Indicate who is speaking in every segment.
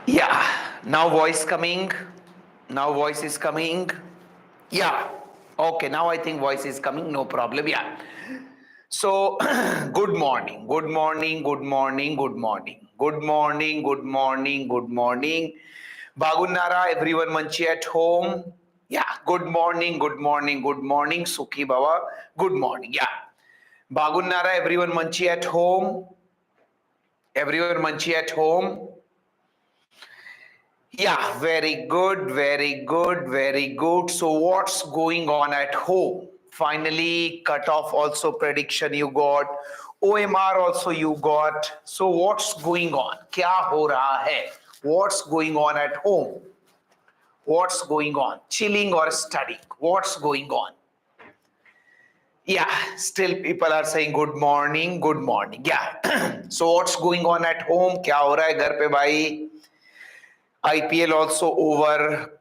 Speaker 1: Yeah, now voice coming. Now voice is coming. Yeah. Okay, now I think voice is coming. No problem. Yeah. So, good morning. Good morning. Good morning. Good morning. Good morning. Good morning. Good morning. Bagunnara, everyone manchi at home. Yeah. Good morning. Good morning. Good morning. Sukhi Baba. Good morning. Yeah. Bagunnara, everyone manchi at home. Everyone manchi at home. Yeah, very good, very good, very good. So what's going on at home? Finally, cutoff also prediction you got. OMR also you got. So what's going on? क्या हो रहा है? What's going on at home? What's going on? Chilling or studying? What's going on? Yeah, still people are saying good morning, good morning. Yeah. So what's going on at home? क्या हो रहा है घर पे भाई? IPL also over,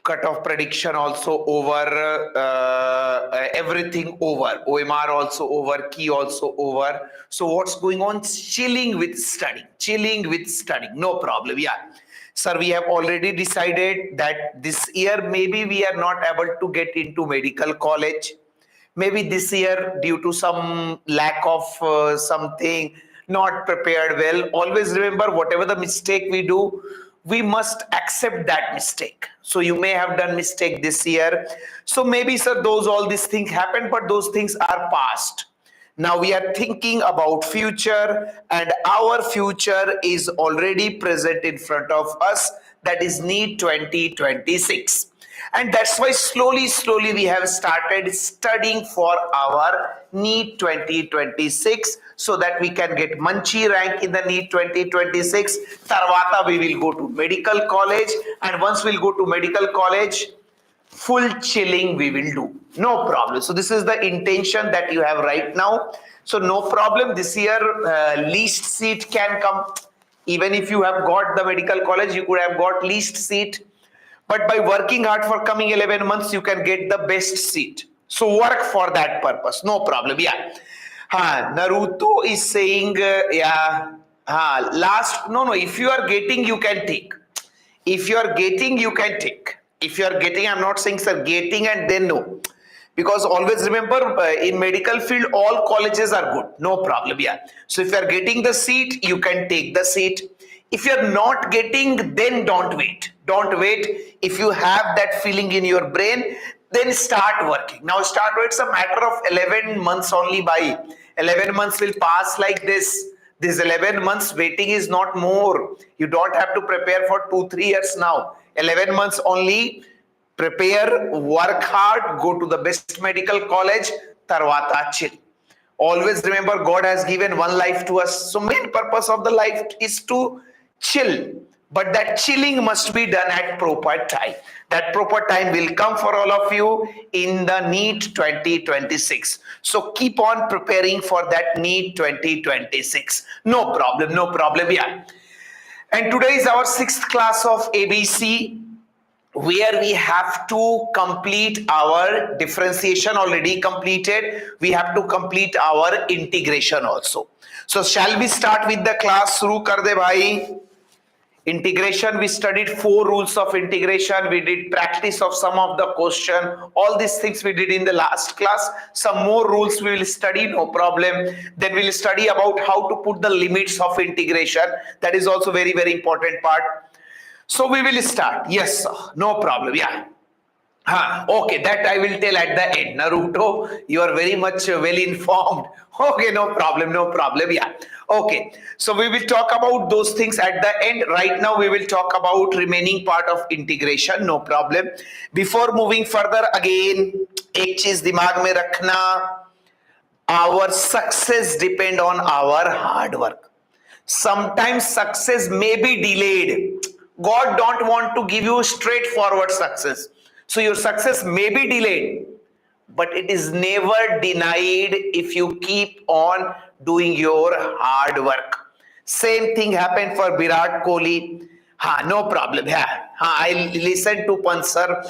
Speaker 1: cutoff prediction also over, everything over, OMR also over, key also over. So what's going on? Chilling with studying, no problem. Yeah, sir, we have already decided that this year maybe we are not able to get into medical college. Maybe this year due to some lack of something, not prepared well. Always remember, whatever the mistake we do, we must accept that mistake. So you may have done mistake this year, so maybe sir those all these things happen, but those things are past. Now we are thinking about future, and our future is already present in front of us, that is NEET 2026. And that's why slowly we have started studying for our NEET 2026, so that we can get Manchi rank in the NEET 2026. Tarvata we will go to medical college, and once we'll go to medical college, full chilling we will do, no problem. So this is the intention that you have right now. So no problem, this year least seat can come. Even if you have got the medical college, you could have got least seat, but by working hard for coming 11 months you can get the best seat. So work for that purpose, no problem. Yeah. Naruto is saying yeah. Last, no, if you are getting you can take. If you are getting you can take. If you are getting, I'm not saying sir getting and then no, because always remember in medical field all colleges are good, no problem. Yeah, so if you are getting the seat you can take the seat. If you are not getting, then don't wait. If you have that feeling in your brain, then start working now. Start. It's a matter of 11 months only. By 11 months will pass like this 11 months waiting is not more. You don't have to prepare for 2-3 years now. 11 months only. Prepare, work hard, go to the best medical college, tarvata chill. Always remember, God has given one life to us. So main purpose of the life is to chill. But that chilling must be done at proper time. That proper time will come for all of you in the NEET 2026. So keep on preparing for that NEET 2026. No problem. Yeah. And today is our 6th class of ABC, where we have to complete our differentiation already completed. We have to complete our integration also. So shall we start with the class? Shuru kar de bhai. Integration, we studied 4 rules of integration. We did practice of some of the question. All these things we did in the last class. Some more rules we will study, no problem. Then we'll study about how to put the limits of integration. That is also very important part. So we will start. Yes, sir. No problem. Yeah. Okay, that I will tell at the end. Naruto, you are very much well informed. Okay, no problem. Yeah. Okay, so we will talk about those things at the end. Right now, we will talk about remaining part of integration. No problem. Before moving further, again, एक चीज दिमाग में रखना. Our success depend on our hard work. Sometimes success may be delayed. God don't want to give you straightforward success. So your success may be delayed, but it is never denied if you keep on doing your hard work. Same thing happened for Virat Kohli. No problem. I listened to Pansar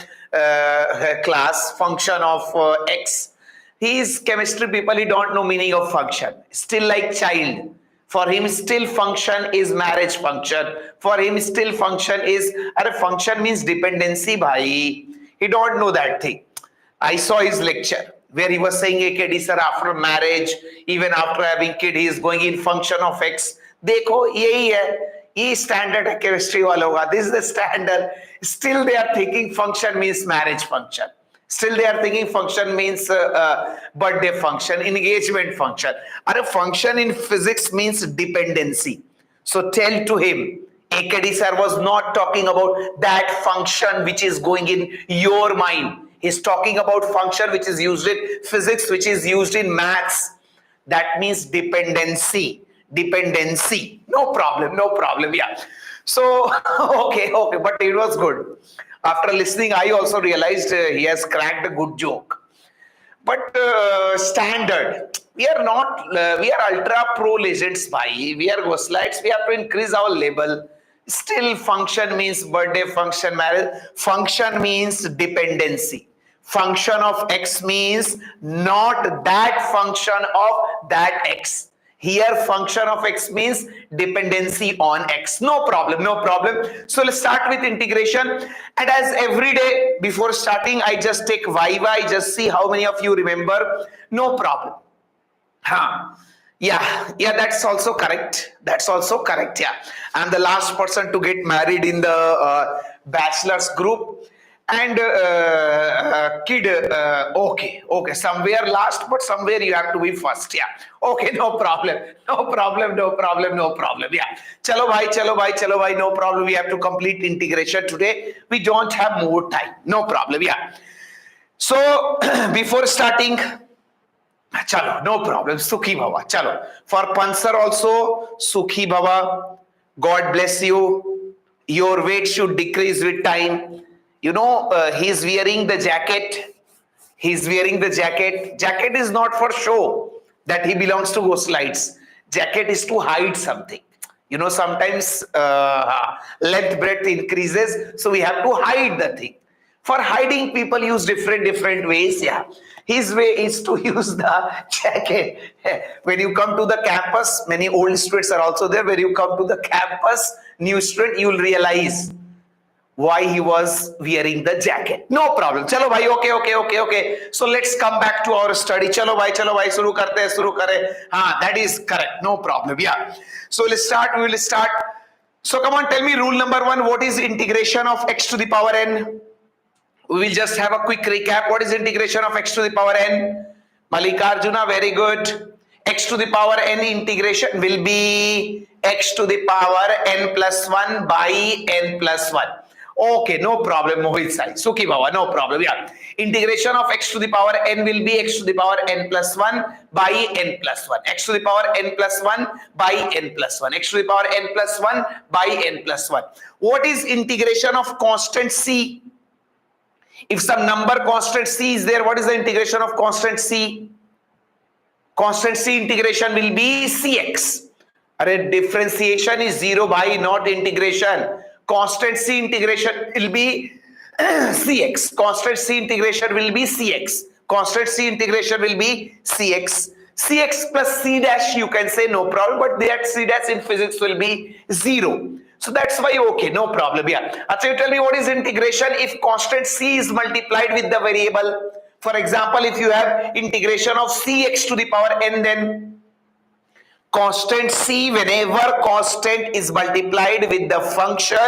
Speaker 1: class function of X. He is chemistry people. He don't know meaning of function. Still like child. For him, still function is marriage function. For him, still function is, function means dependency, bhai. He don't know that thing. I saw his lecture where he was saying AKD sir, after marriage, even after having kid, he is going in function of X. देखो यही है, ये standard है chemistry वालों का. This is the standard. Still they are thinking function means marriage function. Still they are thinking function means birthday function, engagement function. A function in physics means dependency. So tell to him, AKD sir was not talking about that function which is going in your mind. He's talking about function which is used in physics, which is used in maths. That means dependency. Dependency. No problem. Yeah. So, okay. But it was good. After listening, I also realized he has cracked a good joke. But standard. We are not, we are ultra pro legends, bhai. We are Gosalites. We have to increase our level. Still, function means birthday function, marriage. Function means dependency. Function of X means not that function of that X. Here, function of X means dependency on X. No problem. So let's start with integration. And as every day before starting, I just take Viva. I just see how many of you remember. No problem. Yeah, that's also correct. Yeah. I'm the last person to get married in the bachelor's group. And kid, okay, somewhere last, but somewhere you have to be first. Yeah, okay, no problem. Yeah, chalo bhai, no problem. We have to complete integration today. We don't have more time. No problem. Yeah. So before starting, chalo, no problem. Sukhi bhava. Chalo. For Pansar also, Sukhi bhava. God bless you. Your weight should decrease with time. You know, he's wearing the jacket. Jacket is not for show that he belongs to Gosalites. Jacket is to hide something. You know, sometimes length breadth increases, so we have to hide the thing. For hiding, people use different ways. Yeah, his way is to use the jacket. When you come to the campus, many old students are also there. When you come to the campus, new student, you will realize why he was wearing the jacket. No problem. Chalo bhai, okay. So let's come back to our study. Chalo bhai, shuru kare. That is correct. No problem. Yeah. So we will start. So come on, tell me rule number 1. What is integration of x to the power n? We will just have a quick recap. What is integration of x to the power n? Malikarjuna, very good. X to the power n integration will be x to the power n plus 1 by n plus 1. Okay, no problem, Mohit Sai. Sukhi Bhava, no problem. Yeah. Integration of x to the power n will be x to the power n plus 1 by n plus 1. X to the power n plus 1 by n plus 1. X to the power n plus 1 by n plus 1. What is integration of constant c? If some number constant c is there, what is the integration of constant c? Constant c integration will be cx. Differentiation is 0 by, not integration. Constant c integration will be cx. Constant c integration will be cx. Constant c integration will be cx. Cx plus c dash you can say, no problem, but that c dash in physics will be 0. So that's why okay, no problem. Yeah. So you tell me what is integration if constant c is multiplied with the variable. For example, if you have integration of cx to the power n, then constant c, whenever constant is multiplied with the function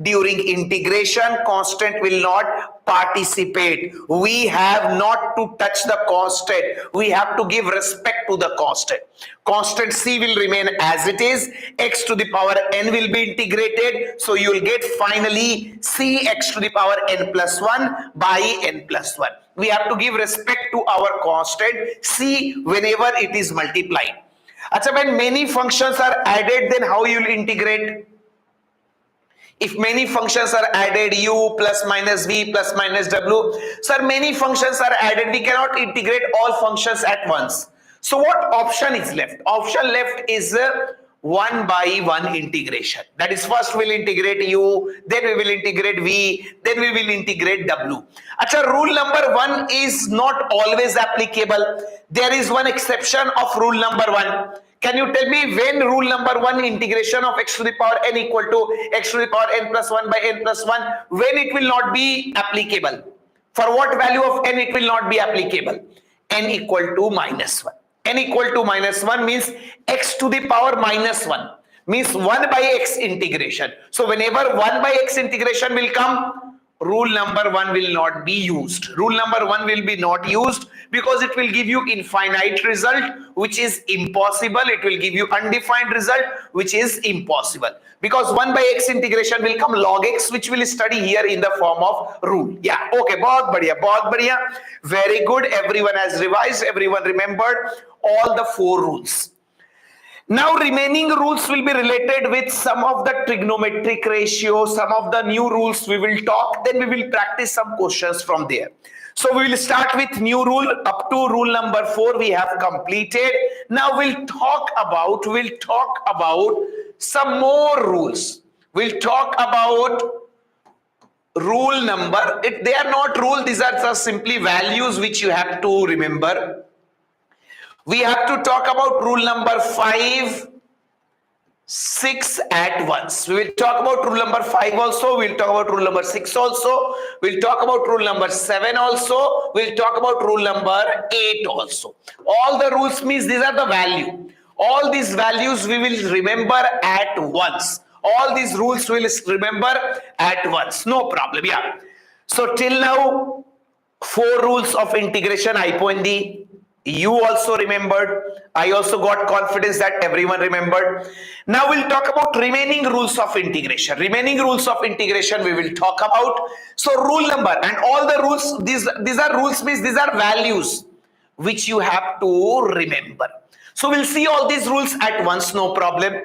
Speaker 1: during integration, constant will not participate. We have not to touch the constant. We have to give respect to the constant. Constant c will remain as it is. X to the power n will be integrated. So you will get finally cx to the power n plus 1 by n plus 1. We have to give respect to our constant c whenever it is multiplied. Achha, when many functions are added, then how you will integrate? If many functions are added, u plus minus v plus minus w. Sir, many functions are added. We cannot integrate all functions at once. So what option is left? Option left is 1 by 1 integration. That is, first we will integrate u, then we will integrate v, then we will integrate w. Achha, rule number 1 is not always applicable. There is one exception of rule number 1. Can you tell me when rule number 1, integration of x to the power n equal to x to the power n plus 1 by n plus 1, when it will not be applicable? For what value of n it will not be applicable? N equal to minus 1. N equal to minus 1 means x to the power minus 1 means 1 by x integration. So whenever 1 by x integration will come, rule number 1 will not be used. Rule number 1 will be not used because it will give you infinite result, which is impossible. It will give you undefined result, which is impossible. Because 1 by x integration will come log x, which we'll study here in the form of rule. Yeah, okay, बहुत बढ़िया, बहुत बढ़िया. Very good. Everyone has revised. Everyone remembered all the 4 rules. Now remaining rules will be related with some of the trigonometric ratio, some of the new rules we will talk, then we will practice some questions from there. So we will start with new rule. Up to rule number 4 we have completed. Now we'll talk about some more rules. We'll talk about rule number, they are not rule, these are just simply values which you have to remember. We have to talk about rule number 5, 6 at once. We will talk about rule number 5 also. We will talk about rule number 6 also. We will talk about rule number 7 also. We will talk about rule number 8 also. All the rules means these are the value. All these values we will remember at once. All these rules we will remember at once. No problem. Yeah. So till now, 4 rules of integration I point the. You also remembered. I also got confidence that everyone remembered. Now we'll talk about remaining rules of integration. Remaining rules of integration we will talk about. So rule number and all the rules, these are rules means these are values which you have to remember. So we'll see all these rules at once, no problem.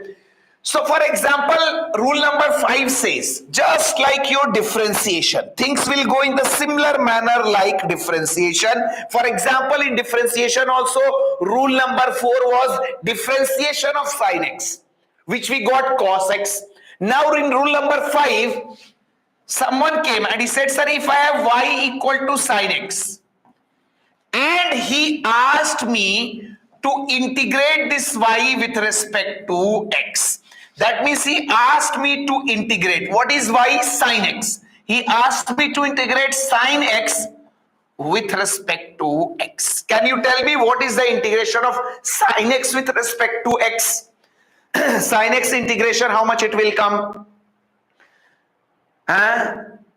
Speaker 1: So for example, rule number 5 says, just like your differentiation, things will go in the similar manner like differentiation. For example, in differentiation also, rule number 4 was differentiation of sin x, which we got cos x. Now in rule number 5, someone came and he said, sir, if I have y equal to sin x, and he asked me to integrate this y with respect to x. That means he asked me to integrate. What is y? Sin x. He asked me to integrate sin x with respect to x. Can you tell me what is the integration of sin x with respect to x? Sin x integration, how much it will come?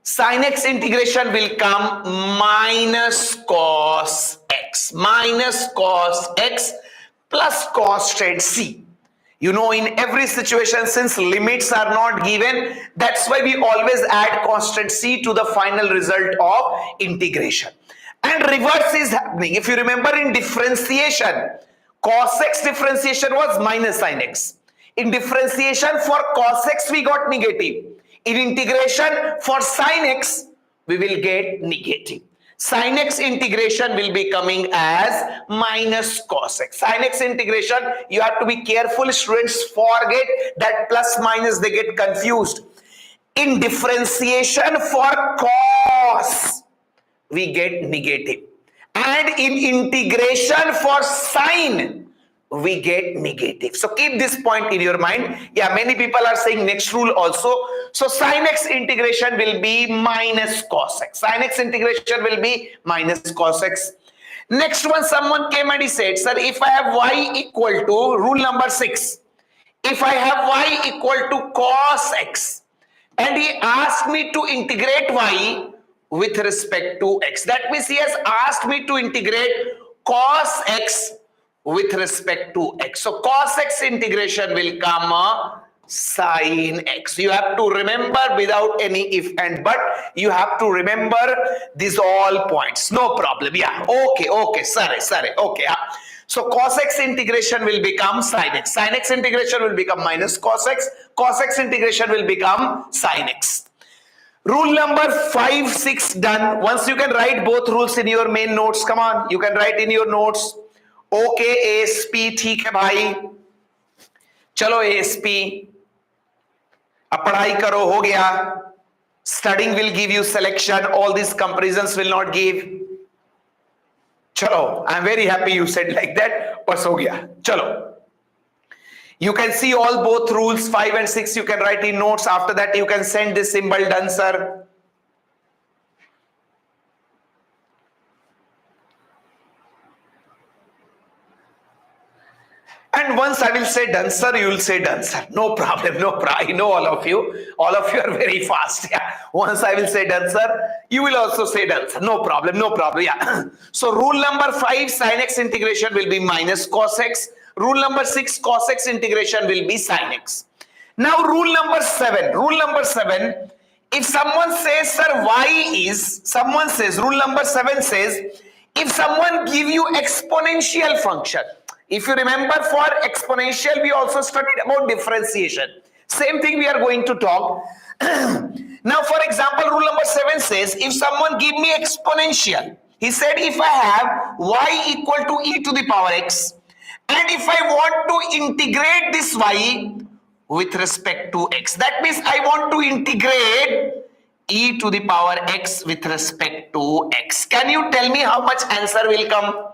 Speaker 1: Sin x integration will come minus cos x. Minus cos x plus constant c. You know, in every situation, since limits are not given, that's why we always add constant c to the final result of integration. And reverse is happening. If you remember in differentiation, cos x differentiation was minus sin x. In differentiation for cos x, we got negative. In integration for sin x, we will get negative. Sin x integration will be coming as minus cos x. Sin x integration, you have to be careful. Students forget that plus minus, they get confused. In differentiation for cos, we get negative. And in integration for sin, we get negative. So keep this point in your mind. Yeah, many people are saying next rule also. So sin x integration will be minus cos x. Sin x integration will be minus cos x. Next one, someone came and he said, sir, if I have y equal to rule number 6, if I have y equal to cos x, and he asked me to integrate y with respect to x. That means he has asked me to integrate cos x with respect to x. So cos x integration will come sin x. You have to remember without any if and but. You have to remember these all points. No problem. Yeah. Okay. Sorry. Okay. So cos x integration will become sin x. Sin x integration will become minus cos x. Cos x integration will become sin x. Rule number 5, 6 done. Once you can write both rules in your main notes. Come on. You can write in your notes. Okay ASP ठीक है भाई, चलो ASP अब पढ़ाई करो, हो गया. Studying will give you selection, all this comparisons will not give. चलो, I am very happy you said like that. बस हो गया, चलो. You can see all both rules 5 and 6 you can write in notes. After that you can send this symbol done sir. And once I will say done sir, you will say done sir. No problem, no problem. I know all of you. All of you are very fast. Yeah. Once I will say done sir, you will also say done sir. No problem, no problem. Yeah. So rule number 5, sin x integration will be minus cos x. Rule number 6, cos x integration will be sin x. Now rule number 7. Rule number 7. If someone says sir someone says, rule number 7 says, if someone give you exponential function. If you remember, for exponential we also studied about differentiation. Same thing we are going to talk. Now for example, rule number 7 says, if someone give me exponential, he said if I have y equal to e to the power x, and if I want to integrate this y with respect to x, that means I want to integrate e to the power x with respect to x. Can you tell me how much answer will come?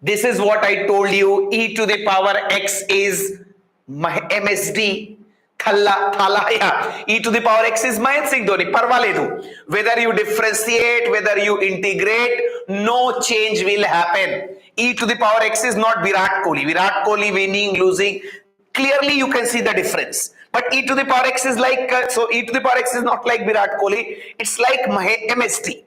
Speaker 1: This is what I told you. E to the power x is MSD. E to the power x is minus sigdoni. Parvaledu. Whether you differentiate, whether you integrate, no change will happen. E to the power x is not Virat Kohli. Virat Kohli winning, losing. Clearly you can see the difference. But e to the power x is like, so e to the power x is not like Virat Kohli. It's like MSD.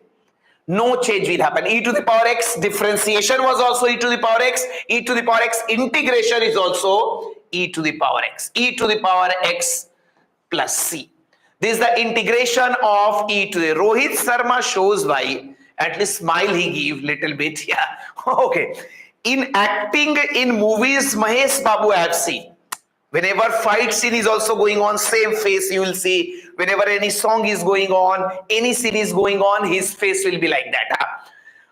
Speaker 1: No change will happen. E to the power x differentiation was also e to the power x. E to the power x integration is also e to the power x. E to the power x plus c. This is the integration of e to the. Rohit Sharma shows why. At least smile he give little bit. Yeah. Okay. In acting in movies, Mahesh Babu I have seen. Whenever fight scene is also going on, same face you will see. Whenever any song is going on, any scene is going on, his face will be like that.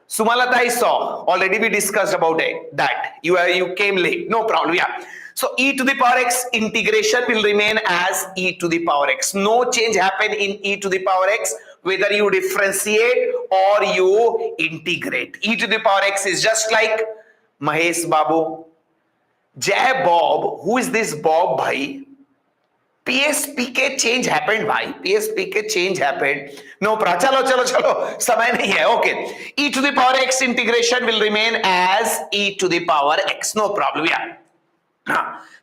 Speaker 1: Sumalata I saw. Already we discussed about it. That. You came late. No problem. Yeah. So e to the power x integration will remain as e to the power x. No change happen in e to the power x, whether you differentiate or you integrate. E to the power x is just like Mahesh Babu. Jai Bob, who is this Bob bhai? PSPK change happened bhai. PSPK change happened. No, chalo, samay nahi hai. Okay. E to the power x integration will remain as e to the power x. No problem. Yeah.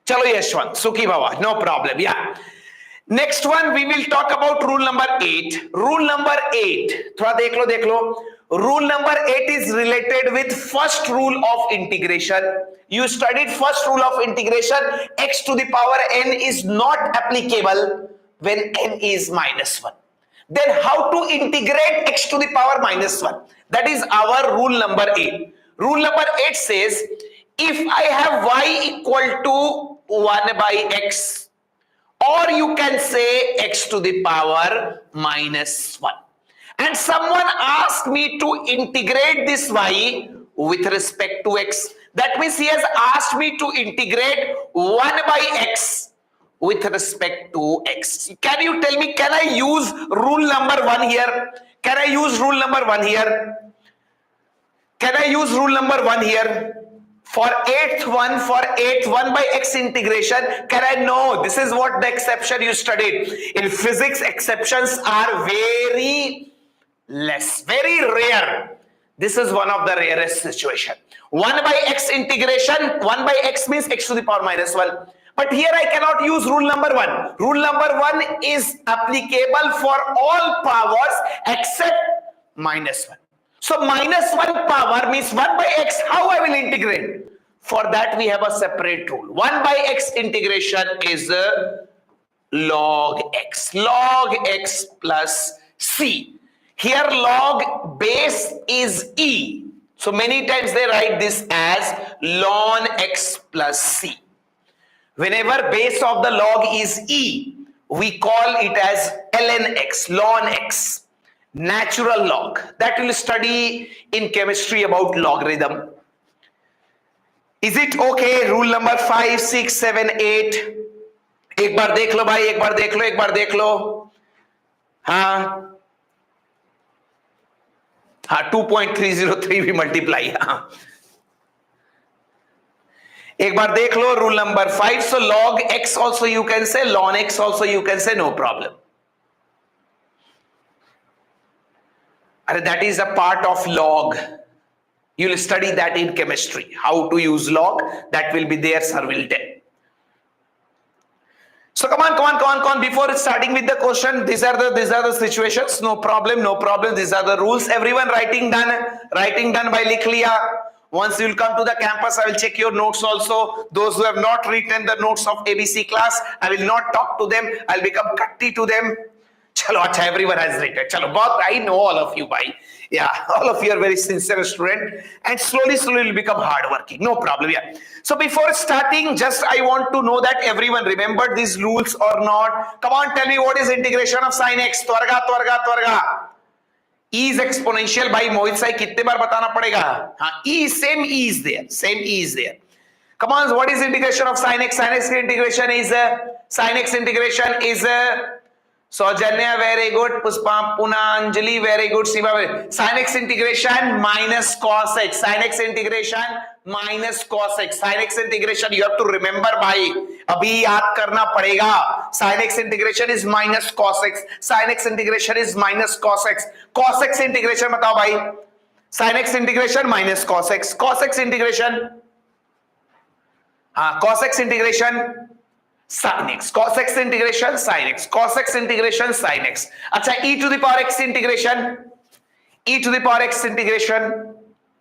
Speaker 1: Chalo Yashwant, Sukhi Baba. No problem. Yeah. Next one we will talk about rule number 8. Rule number 8. Thoda dekh lo. Rule number 8 is related with first rule of integration. You studied first rule of integration. X to the power n is not applicable when n is minus 1. Then how to integrate x to the power minus 1? That is our rule number 8. Rule number 8 says, if I have y equal to 1 by x, or you can say x to the power minus 1. And someone asked me to integrate this y with respect to x. That means he has asked me to integrate 1 by x with respect to x. Can you tell me, can I use rule number 1 here? Can I use rule number 1 here? Can I use rule number 1 here? For 8th 1 by x integration, can I know? This is what the exception you studied. In physics, exceptions are very less, very rare. This is one of the rarest situation. 1 by x integration, 1 by x means x to the power minus 1. But here I cannot use rule number 1. Rule number 1 is applicable for all powers except minus 1. So minus 1 power means 1 by x. How I will integrate? For that we have a separate rule. 1 by x integration is log x. Log x plus c. Here log base is e. So many times they write this as ln x plus c. Whenever base of the log is e, we call it as ln x, ln x. Natural log. That we'll study in chemistry about logarithm. Is it okay? Rule number 5, 6, 7, 8. एक बार देख लो भाई, एक बार देख लो. हाँ. 2.303 we multiply. एक बार देख लो rule number 5. So log x also you can say, ln x also you can say, no problem. That is a part of log. You will study that in chemistry. How to use log, that will be there, sir will tell. So come on. Before starting with the question, these are the situations. No problem. These are the rules. Everyone writing done by likh liya. Once you will come to the campus, I will check your notes also. Those who have not written the notes of ABC class, I will not talk to them. I'll become cutty to them. Chalo, acha, everyone has written. Chalo, I know all of you, bhai. Yeah, all of you are very sincere student, and slowly will become hardworking. No problem. Yeah. So before starting, just I want to know that everyone remembered these rules or not. Come on, tell me what is integration of sin x. Twarga. E is exponential by Mohit sai कितने बार बताना पड़ेगा? हाँ, E same E is there. Come on, what is integration of sin x? Sin x integration is Saujanya, very good. Puspa, Puna, Anjali, very good. Siva, sin x integration minus cos x. Sin x integration minus cos x. Sin x integration, you have to remember, bhai. Abhi yaad karna padega. Sin x integration is minus cos x. Sin x integration is minus cos x. Cos x integration, batao, bhai. Sin x integration minus cos x. Cos x integration. Cos x integration. Sin x, cos x integration, sin x, cos x integration, sin x. Acha, e to the power x integration,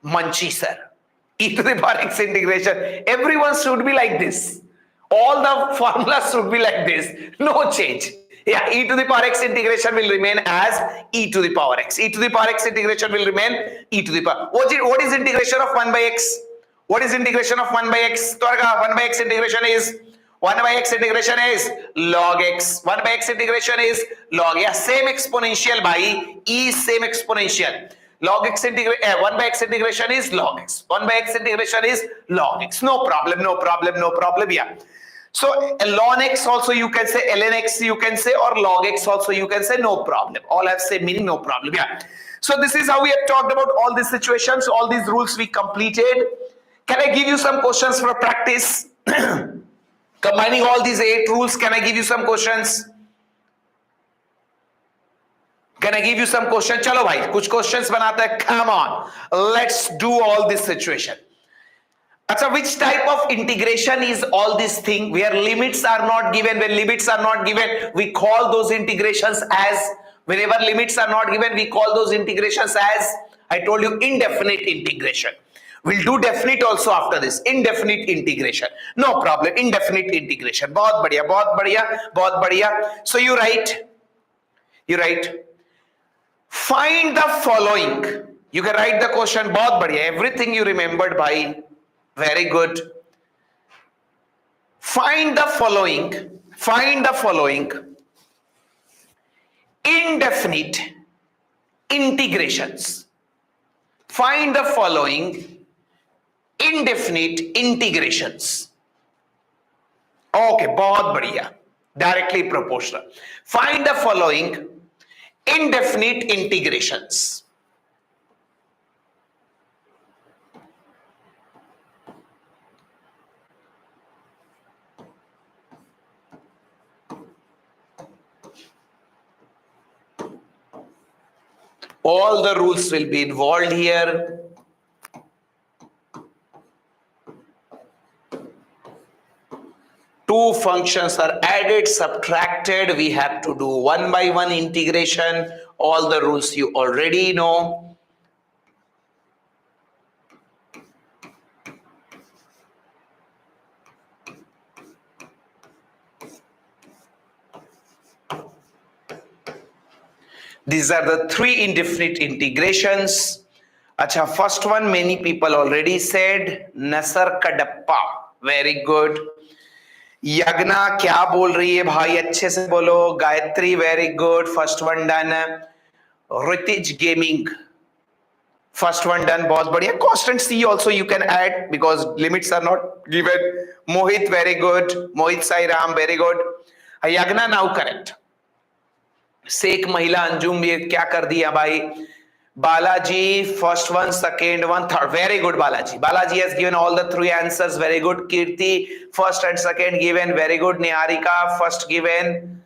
Speaker 1: Manchi sir. E to the power x integration. Everyone should be like this. All the formulas should be like this. No change. Yeah, e to the power x integration will remain as e to the power x. E to the power x integration will remain e to the power. What is integration of 1 by x? What is integration of 1 by x? 1 by x integration is 1 by x integration is log x. 1 by x integration is log. Yeah, same exponential by E, same exponential. Log x integration, 1 by x integration is log x. 1 by x integration is log x. No problem. Yeah. So ln x also you can say, ln x you can say, or log x also you can say, no problem. All have same meaning, no problem. Yeah. So this is how we have talked about all these situations, all these rules we completed. Can I give you some questions for practice? Combining all these 8 rules, can I give you some questions? Can I give you some questions? Chalo bhai, kuch questions banate hai. Come on, let's do all this situation. Acha, which type of integration is all this thing where limits are not given? When limits are not given, we call those integrations as, whenever limits are not given, we call those integrations as, I told you, indefinite integration. We'll do definite also after this. Indefinite integration. No problem. Indefinite integration. बहुत बढ़िया. So you write. Find the following. You can write the question. बहुत बढ़िया. Everything you remembered by. Very good. Find the following. Indefinite integrations. Find the following indefinite integrations. Okay, बहुत बढ़िया. Directly proportional. Find the following indefinite integrations. All the rules will be involved here. Two functions are added, subtracted. We have to do 1 by 1 integration. All the rules you already know. These are the 3 indefinite integrations. Acha, first one many people already said, Nasar Kadappa. Very good. यज्ञा क्या बोल रही है भाई, अच्छे से बोलो. Gayatri very good, first one done. Ritij gaming, first one done, बहुत बढ़िया. Constant C also you can add because limits are not given. Mohit very good. Mohit Sai Ram very good. Yagya now correct. Sheikh Mahila Anjum ये क्या कर दिया भाई. Balaji, first one, second one, third. Very good, Balaji. Balaji has given all the three answers. Very good. Kirti, first and second given. Very good. Niharika, first given.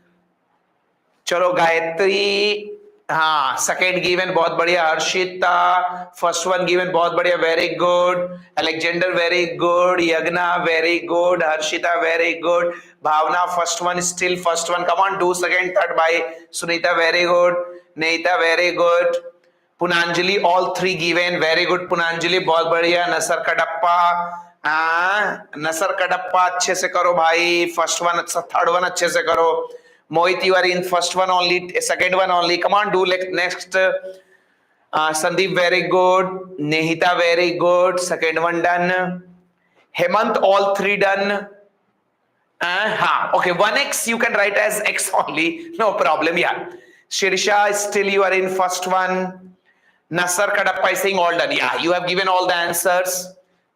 Speaker 1: चलो गायत्री, हाँ second given बहुत बढ़िया. Harshita first one given बहुत बढ़िया. Very good. Alexander very good. Yagya very good. Harshita very good. Bhavna first one, still first one. Come on, do second third bye. Sunita very good. Neta very good. Punanjali all three given. Very good Punanjali, बहुत बढ़िया. नसर कडप्पा, नसर कडप्पा अच्छे से करो भाई. First one अच्छा, third one अच्छे से करो. Mohit, you are in first one only, second one only. Come on, do next. Sandeep, very good. Nehita, very good. Second one done. Hemant, all three done. Okay, 1x you can write as x only. No problem, yeah. Shirisha, still you are in first one. Nasar Kadappa is saying all done. Yeah, you have given all the answers.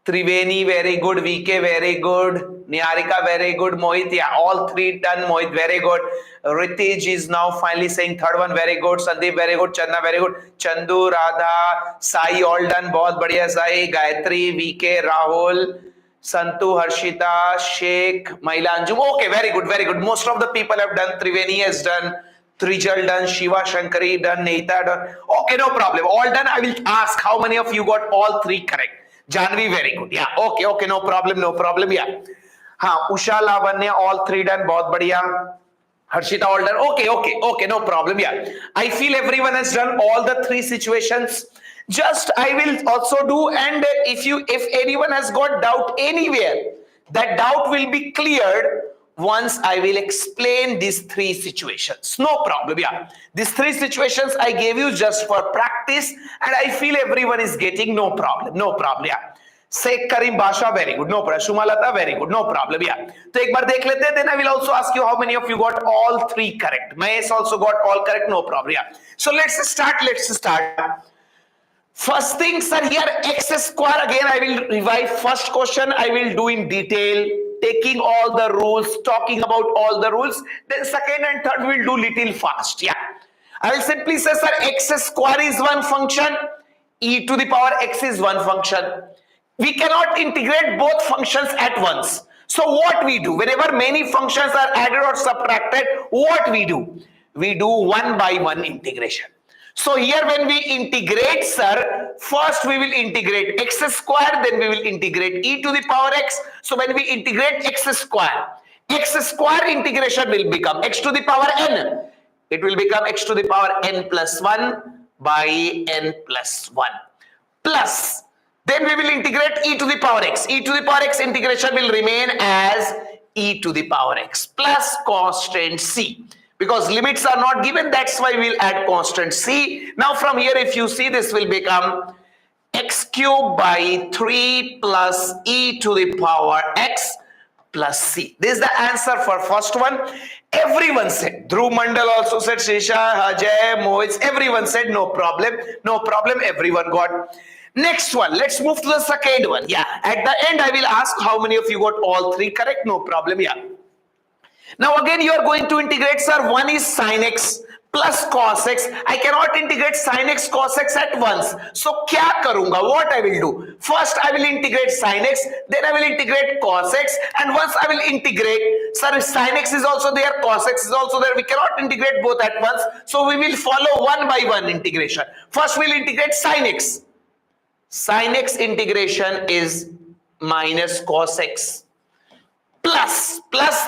Speaker 1: Triveni, very good. VK, very good. Niharika, very good. Mohit, yeah, all three done. Mohit, very good. Ritij is now finally saying third one, very good. Sandeep, very good. Channa, very good. Chandu, Radha, Sai, all done. बहुत बढ़िया Sai. Gayatri, VK, Rahul, Santu, Harshita, Sheikh, Maila, Anjum. Okay, very good, very good. Most of the people have done. Triveni has done. Trijal done. Shiva Shankari done. Neita done. Okay, no problem. All done. I will ask how many of you got all three correct. Janvi, very good. Yeah, okay, no problem, yeah. हाँ, Usha, Lavanya, all three done, बहुत बढ़िया. Harshita, all done. Okay, no problem, yeah. I feel everyone has done all the three situations. Just I will also do, and if anyone has got doubt anywhere, that doubt will be cleared once I will explain these three situations. No problem, yeah. These three situations I gave you just for practice, and I feel everyone is getting. No problem, yeah. Sheikh Karim Basha, very good, no problem. Shumalata, very good, no problem, yeah. So एक बार देख लेते हैं, then I will also ask you how many of you got all three correct. Mahesh also got all correct, no problem, yeah. So let's start. First thing, sir, here x square, again I will revise. First question I will do in detail, taking all the rules, talking about all the rules. Then second and third we'll do little fast, yeah. I will simply say, sir, x square is one function, e to the power x is one function. We cannot integrate both functions at once. So what we do, whenever many functions are added or subtracted, what we do? We do one by one integration. So here when we integrate, sir, first we will integrate x square, then we will integrate e to the power x. So when we integrate x square integration will become x to the power n. It will become x to the power n plus 1 by n plus 1 plus. Then we will integrate e to the power x. E to the power x integration will remain as e to the power x plus constant c. Because limits are not given, that's why we'll add constant c. Now from here, if you see, this will become x cube by 3 plus e to the power x plus c. This is the answer for first one. Everyone said. Dhruv Mandal also said. Shisha, Ajay, Mohit, everyone said no problem. Everyone got. Next one, let's move to the second one. Yeah, at the end I will ask how many of you got all three correct. No problem, yeah. Now again you are going to integrate, sir. One is sin x plus cos x. I cannot integrate sin x cos x at once. So kya karunga? What I will do? First I will integrate sin x, then I will integrate cos x, and once I will integrate, sir, sin x is also there, cos x is also there. We cannot integrate both at once. So we will follow one by one integration. First we will integrate sin x. Sin x integration is minus cos x. Plus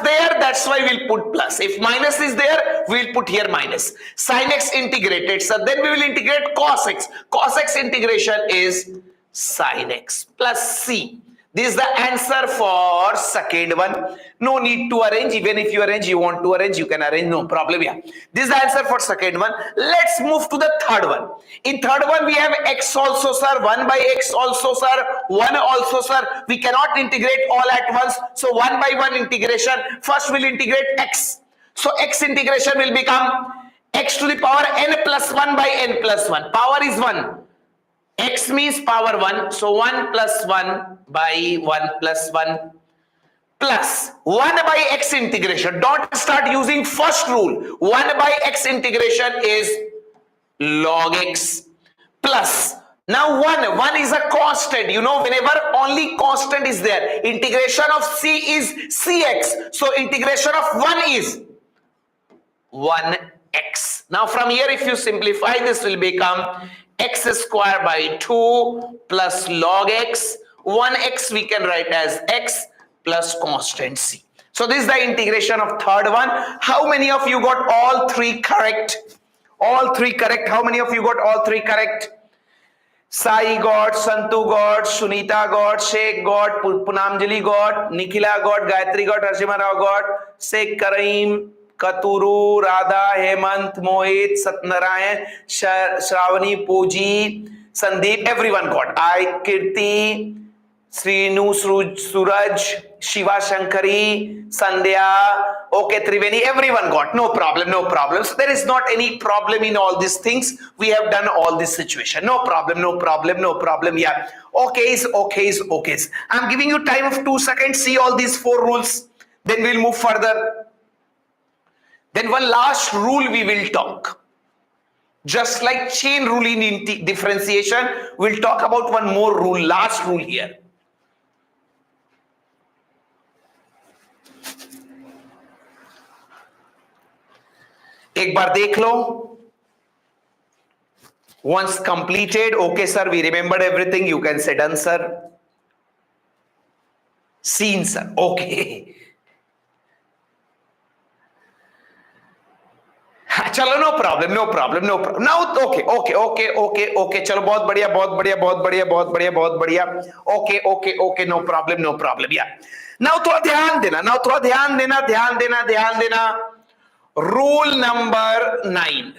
Speaker 1: there, that's why we'll put plus. If minus is there, we'll put here minus. Sin x integrated, so then we will integrate cos x. Cos x integration is sin x plus c. This is the answer for second one. No need to arrange. Even if you arrange, you want to arrange, you can arrange, no problem. Yeah. This is the answer for second one. Let's move to the third one. In third one, we have x also, sir. 1 by x also, sir. 1 also, sir. We cannot integrate all at once. So 1 by 1 integration. First we'll integrate x. So x integration will become x to the power n plus 1 by n plus 1. Power is 1. X means power 1. So 1 plus 1 by 1 plus 1 plus 1 by x integration. Don't start using first rule. 1 by x integration is log x plus. Now 1 is a constant. You know, whenever only constant is there, integration of c is cx. So integration of 1 is 1x. Now from here, if you simplify, this will become x square by 2 plus log x. 1x we can write as x plus constant c. So this is the integration of third one. How many of you got all three correct? All three correct. How many of you got all three correct? Sai got, Santu got, Sunita got, Sheikh got, Punamjali got, Nikhila got, Gayatri got, Rashima Rao got, Sheikh Kareem, Katuru, Radha, Hemant, Mohit, Satnarayan, Shravani, Pooji, Sandeep, everyone got. I, Kirti, Srinu, Suraj, Shiva Shankari, Sandhya, okay, Triveni, everyone got. No problem, no problem. So there is not any problem in all these things. We have done all this situation. No problem, no problem, no problem. Yeah. Okays, okays, okays. I'm giving you time of 2 seconds. See all these 4 rules. Then we'll move further. Then one last rule we will talk. Just like chain rule in differentiation, we'll talk about one more rule, last rule here. एक बार देख लो. Once completed, okay sir, we remembered everything. You can say done sir. Seen sir. Okay. चलो no problem no problem no problem. Now okay okay okay okay okay चलो बहुत बढ़िया बहुत बढ़िया बहुत बढ़िया बहुत बढ़िया बहुत बढ़िया. Okay okay okay no problem no problem. या नाउ थोड़ा ध्यान देना. नाउ थोड़ा ध्यान देना ध्यान देना ध्यान देना. Rule number 9.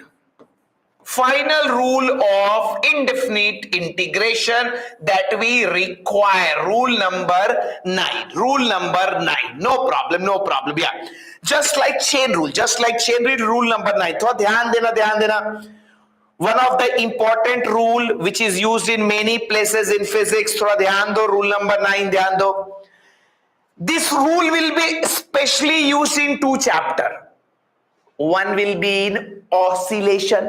Speaker 1: Final rule of indefinite integration that we require. Rule number 9. Rule number 9. No problem, no problem. Yeah. Just like chain rule. Just like chain rule, rule number 9. So, ध्यान देना, ध्यान देना. One of the important rule which is used in many places in physics. थोड़ा ध्यान दो. Rule number 9. ध्यान दो. This rule will be specially used in 2 chapters. One will be in oscillation,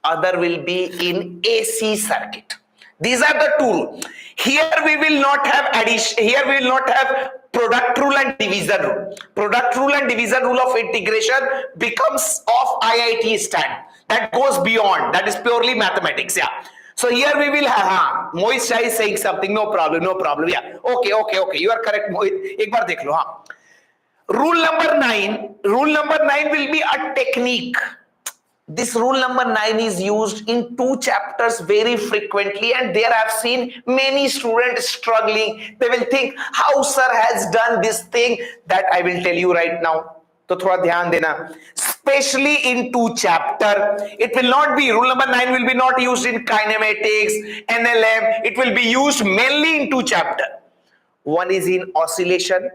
Speaker 1: other will be in AC circuit. These are the 2. Here we will not have addition. Here we will not have product rule and division rule. Product rule and division rule of integration becomes of IIT stand. That goes beyond. That is purely mathematics. Yeah. So here we will have. Mohit Shah is saying something. No problem. No problem. Yeah. Okay. Okay. Okay. You are correct, Mohit. एक बार देख लो. हाँ. Rule number 9 will be a technique. This rule number 9 is used in 2 chapters very frequently, and there I have seen many students struggling. They will think, how sir has done this thing? That I will tell you right now. तो थोड़ा ध्यान देना. Especially in 2 chapters, it will not be, rule number 9 will be not used in kinematics, NLM. It will be used mainly in 2 chapters. One is in oscillation,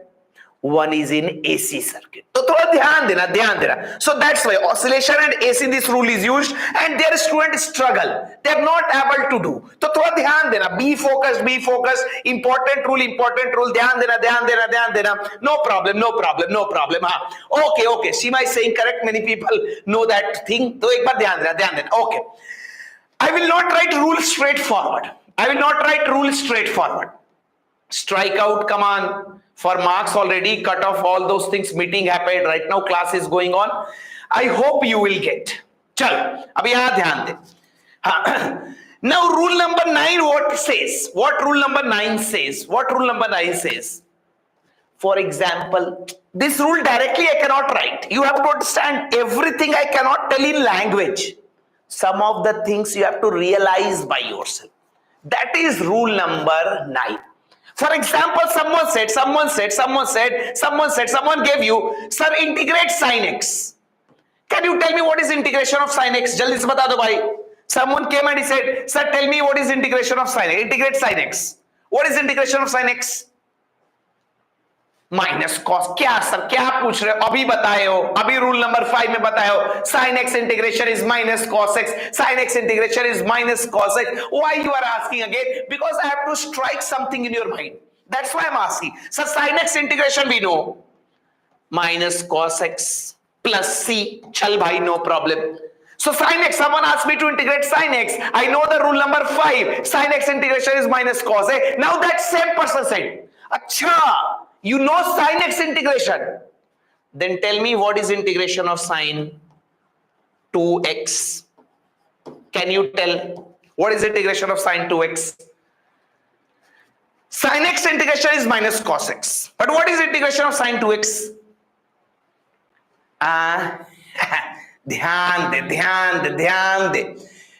Speaker 1: one is in AC circuit. So थोड़ा ध्यान देना ध्यान देना. So that's why oscillation and AC this rule is used, and their students struggle. They are not able to do. तो थोड़ा ध्यान देना. Be focused, be focused. Important rule, important rule. ध्यान देना ध्यान देना ध्यान देना. No problem, no problem, no problem. हाँ. Okay, okay. Shima is saying correct. Many people know that thing. तो एक बार ध्यान देना ध्यान देना. Okay. I will not write rule straightforward. I will not write rule straightforward. Strike out command. For marks already cut off all those things. Meeting happened right now. Class is going on. I hope you will get. चल अब यहाँ ध्यान दे. हाँ. Now rule number 9 what says? What rule number 9 says? What rule number 9 says? For example, this rule directly I cannot write. You have to understand everything. I cannot tell in language. Some of the things you have to realize by yourself. That is rule number 9. For example, someone gave you, sir, integrate sin x. Can you tell me what is integration of sin x? Jaldi se bata do bhai. Someone came and he said, sir, tell me what is integration of sin x. Integrate sin x. What is integration of sin x? Minus cos. क्या sir क्या पूछ रहे हो? अभी बताए हो, अभी rule number 5 में बताए हो. Sine x integration is minus cos x. Sine x integration is minus cos x. Why you are asking again? Because I have to strike something in your mind. That's why I am asking. Sir sine x integration we know, minus cos x plus C. चल भाई, no problem. So sin x, someone asked me to integrate sin x. I know the rule number 5. Sin x integration is minus cos a. Now that same person said, Acha, you know sin x integration. Then tell me what is integration of sin 2x? Can you tell what is integration of sin 2x? Sin x integration is minus cos x. But what is integration of sin 2x? ध्यान दे.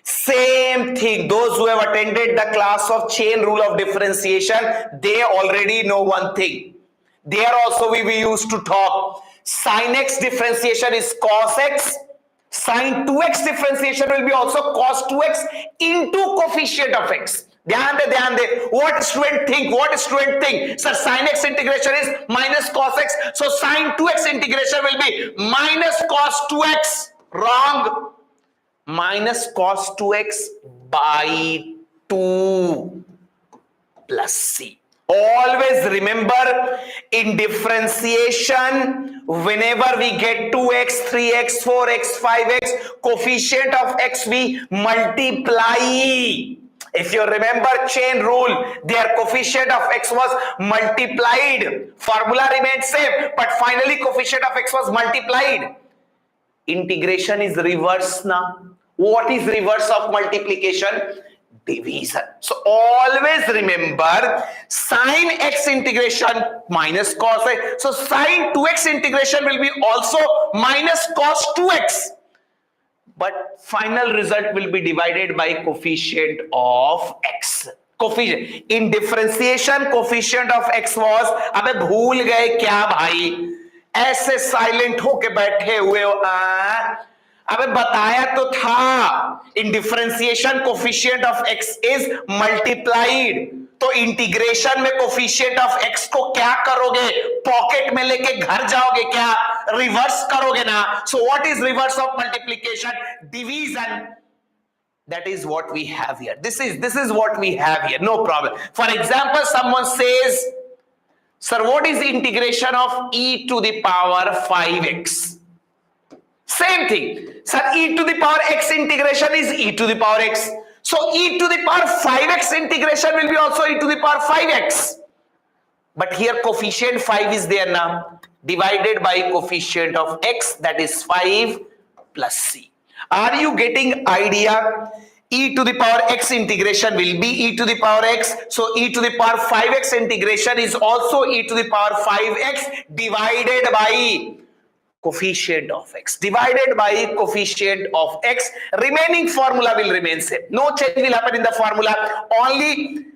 Speaker 1: Same thing. Those who have attended the class of chain rule of differentiation, they already know one thing. There also we used to talk. Sin x differentiation is cos x. Sin 2x differentiation will be also cos 2x into coefficient of x. ध्यान दे. What student think? Sir, sin x integration is minus cos x. So sin 2x integration will be minus cos 2x. Wrong. Minus cos 2x by 2 plus c. Always remember, in differentiation, whenever we get 2x, 3x, 4x, 5x, coefficient of x we multiply. If you remember chain rule, their coefficient of x was multiplied. Formula remains same, but finally coefficient of x was multiplied. Integration is reverse now. What is reverse of multiplication? Division. So always remember, sin x integration minus cos x. So sin 2x integration will be also minus cos 2x. But final result will be divided by coefficient of x. Coefficient. In differentiation, coefficient of x was, अबे भूल गए क्या भाई? ऐसे silent होके बैठे हुए हो. अबे बताया तो था. In differentiation, coefficient of x is multiplied. तो इंटीग्रेशन में कोफिशिएंट ऑफ x को क्या करोगे? पॉकेट में लेके घर जाओगे क्या? रिवर्स करोगे ना? So what is reverse of multiplication? Division. That is what we have here. This is what we have here. No problem. For example, someone says, sir, what is the integration of e to the power 5x? Same thing. Sir, e to the power x integration is e to the power x. So e to the power 5x integration will be also e to the power 5x. But here coefficient 5 is there now. Divided by coefficient of x, that is 5 plus c. Are you getting idea? E to the power x integration will be e to the power x. So e to the power 5x integration is also e to the power 5x divided by coefficient of x. Divided by coefficient of x. Remaining formula will remain same. No change will happen in the formula. Only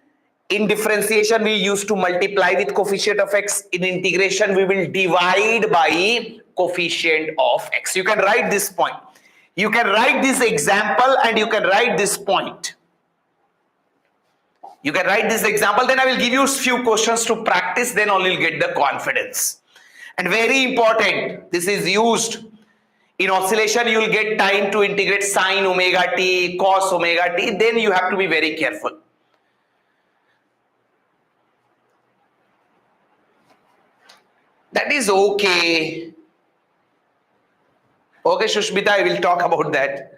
Speaker 1: in differentiation we used to multiply with coefficient of x. In integration we will divide by coefficient of x. You can write this point. You can write this example and you can write this point. You can write this example, then I will give you a few questions to practice, then only you'll get the confidence. And very important, this is used in oscillation. You will get time to integrate sine omega t, cos omega t, then you have to be very careful. That is okay. Okay, Shushmita, I will talk about that.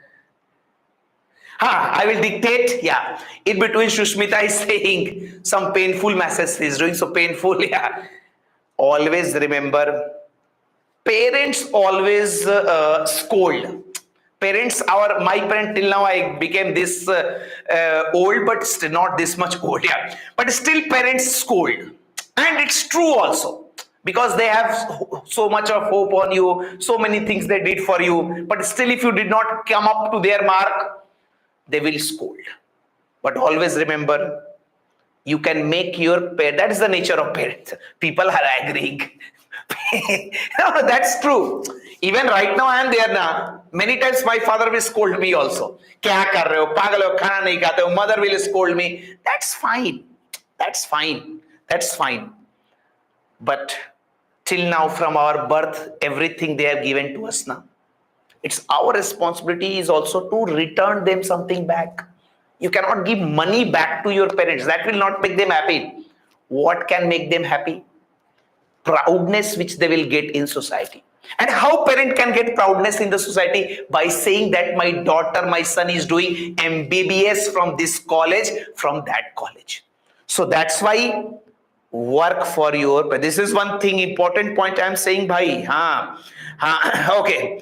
Speaker 1: I will dictate. Yeah. In between, Shushmita is saying some painful message. Is doing so painful. Yeah. Always remember, parents always scold. Parents, my parent till now I became this old, but still not this much old. Yeah. But still parents scold. And it's true also. Because they have so much of hope on you, so many things they did for you, but still if you did not come up to their mark, they will scold. But always remember, you can make your parents, that is the nature of parents. People are agreeing. No, that's true. Even right now I am there now. Many times my father will scold me also. Kya kar rahe ho? Pagal ho, khana nahi khate ho. Mother will scold me. That's fine. That's fine. That's fine. But till now, from our birth, everything they have given to us now. It's our responsibility is also to return them something back. You cannot give money back to your parents. That will not make them happy. What can make them happy? Proudness which they will get in society. And how parent can get proudness in the society? By saying that my daughter, my son is doing MBBS from this college, from that college. So that's why work for your, but this is one thing, important point I'm saying, bhai. Okay.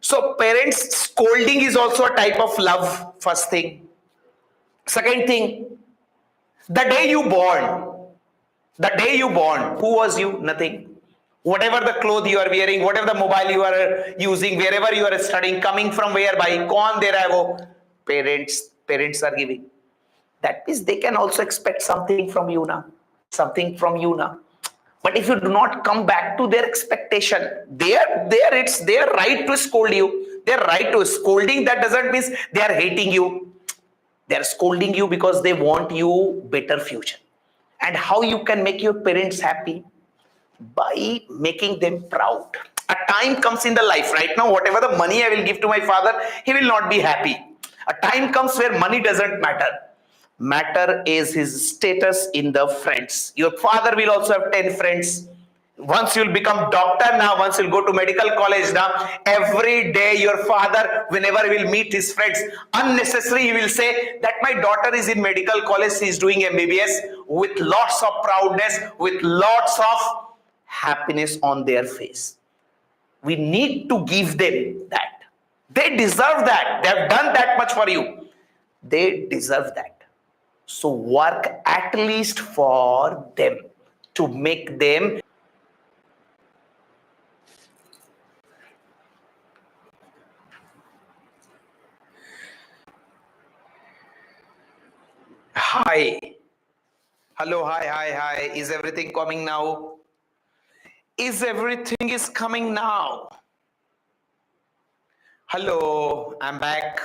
Speaker 1: So parents scolding is also a type of love, first thing. Second thing, the day you born, who was you? Nothing. Whatever the clothes you are wearing, whatever the mobile you are using, wherever you are studying, coming from where, by kaun de raha hai wo, parents are giving. That means they can also expect something from you now. But if you do not come back to their expectation, it's their right to scold you. Their right to scolding, that doesn't mean they are hating you. They are scolding you because they want you better future. And how you can make your parents happy? By making them proud. A time comes in the life, right now whatever the money I will give to my father, he will not be happy. A time comes where money doesn't matter is his status in the friends. Your father will also have 10 friends. Once you'll become doctor, now once you'll go to medical college, now every day your father, whenever he will meet his friends, unnecessarily he will say that my daughter is in medical college, she is doing MBBS, with lots of proudness, with lots of happiness on their face. We need to give them that. They deserve that. They have done that much for you. They deserve that. So work at least for them to make them. Hi. Hello, hi. Is everything coming now? Is everything is coming now? Hello, I'm back.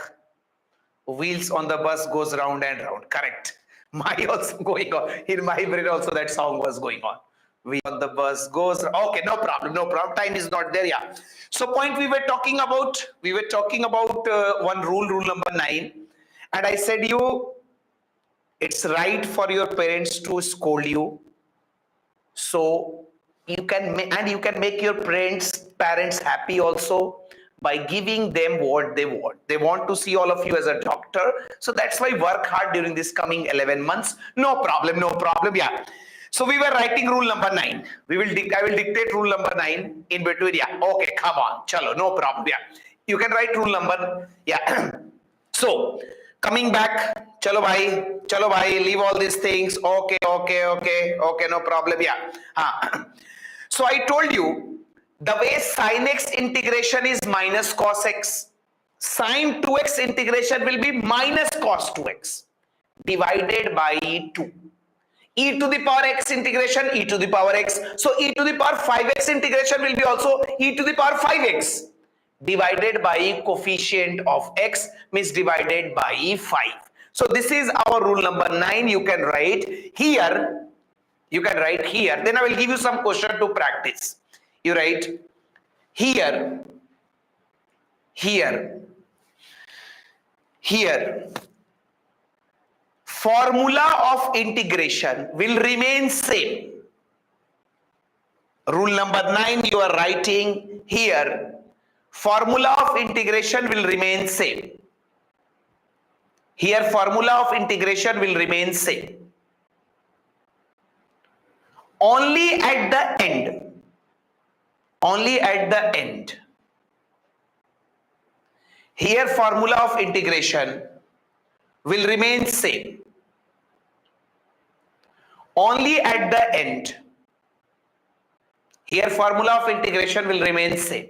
Speaker 1: Wheels on the bus goes round and round. Correct. My also going on. In my brain also that song was going on. We on the bus goes. Okay, no problem. Time is not there. Yeah. So point we were talking about. One rule number 9, and I said you, it's right for your parents to scold you. So you can make your parents happy also by giving them what they want. They want to see all of you as a doctor. So that's why work hard during this coming 11 months. No problem. Yeah. So we were writing rule number 9. I will dictate rule number 9 in between. Yeah. Okay, come on. Chalo, no problem. Yeah. You can write rule number. Yeah. So coming back, chalo bhai, leave all these things. Okay, no problem. Yeah. So I told you the way sin x integration is minus cos x, sin 2x integration will be minus cos 2x divided by 2. E to the power x integration, e to the power x. So e to the power 5x integration will be also e to the power 5x divided by coefficient of x, means divided by 5. So this is our rule number 9. You can write here. Then I will give you some question to practice. You write here. Formula of integration will remain same. Rule number 9 you are writing here. Formula of integration will remain same. Here formula of integration will remain same. Only at the end. Here formula of integration will remain same. Only at the end. Here formula of integration will remain same.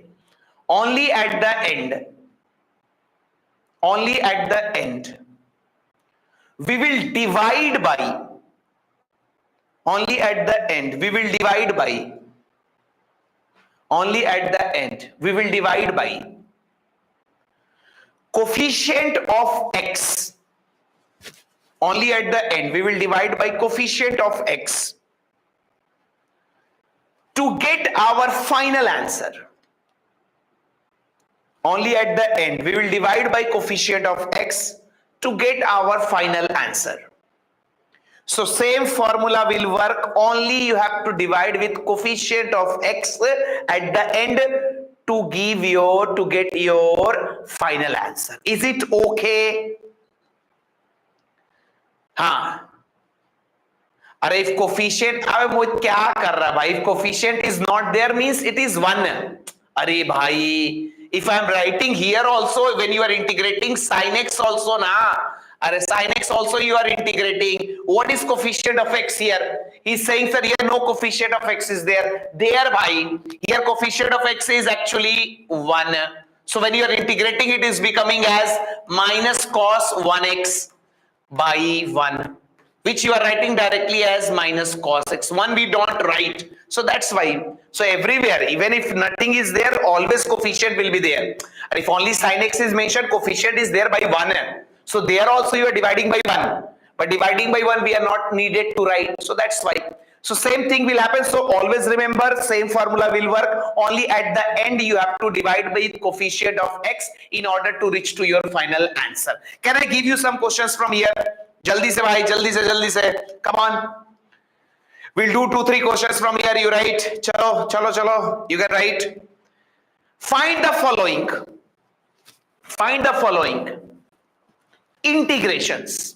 Speaker 1: Only at the end. We will divide by. Only at the end. We will divide by. Only at the end. We will divide by coefficient of x. Only at the end. We will divide by coefficient of x to get our final answer. Only at the end. We will divide by coefficient of x to get our final answer. So same formula will work, only you have to divide with coefficient of x at the end to get your final answer. Is it okay? हाँ, अरे if coefficient, अबे मोहित क्या कर रहा है भाई? If coefficient is not there means it is 1. अरे भाई, if I am writing here also, when you are integrating sin x also na, अरे sin x also you are integrating. What is coefficient of x here? He is saying sir here no coefficient of x is there. There bhai, here coefficient of x is actually 1. So when you are integrating it is becoming as minus cos 1x by 1, which you are writing directly as minus cos x. 1 we don't write, so that's why. So everywhere, even if nothing is there, always coefficient will be there. And if only sin x is mentioned, coefficient is there by 1. So there also you are dividing by 1, but dividing by 1 we are not needed to write, so that's why. So same thing will happen. So always remember, same formula will work, only at the end you have to divide by coefficient of x in order to reach to your final answer. Can I give you some questions from here? Jaldi se bhai, jaldi se, come on. We'll do 2-3 questions from here. You write. Chalo. You can write. Find the following. Find the following integrations.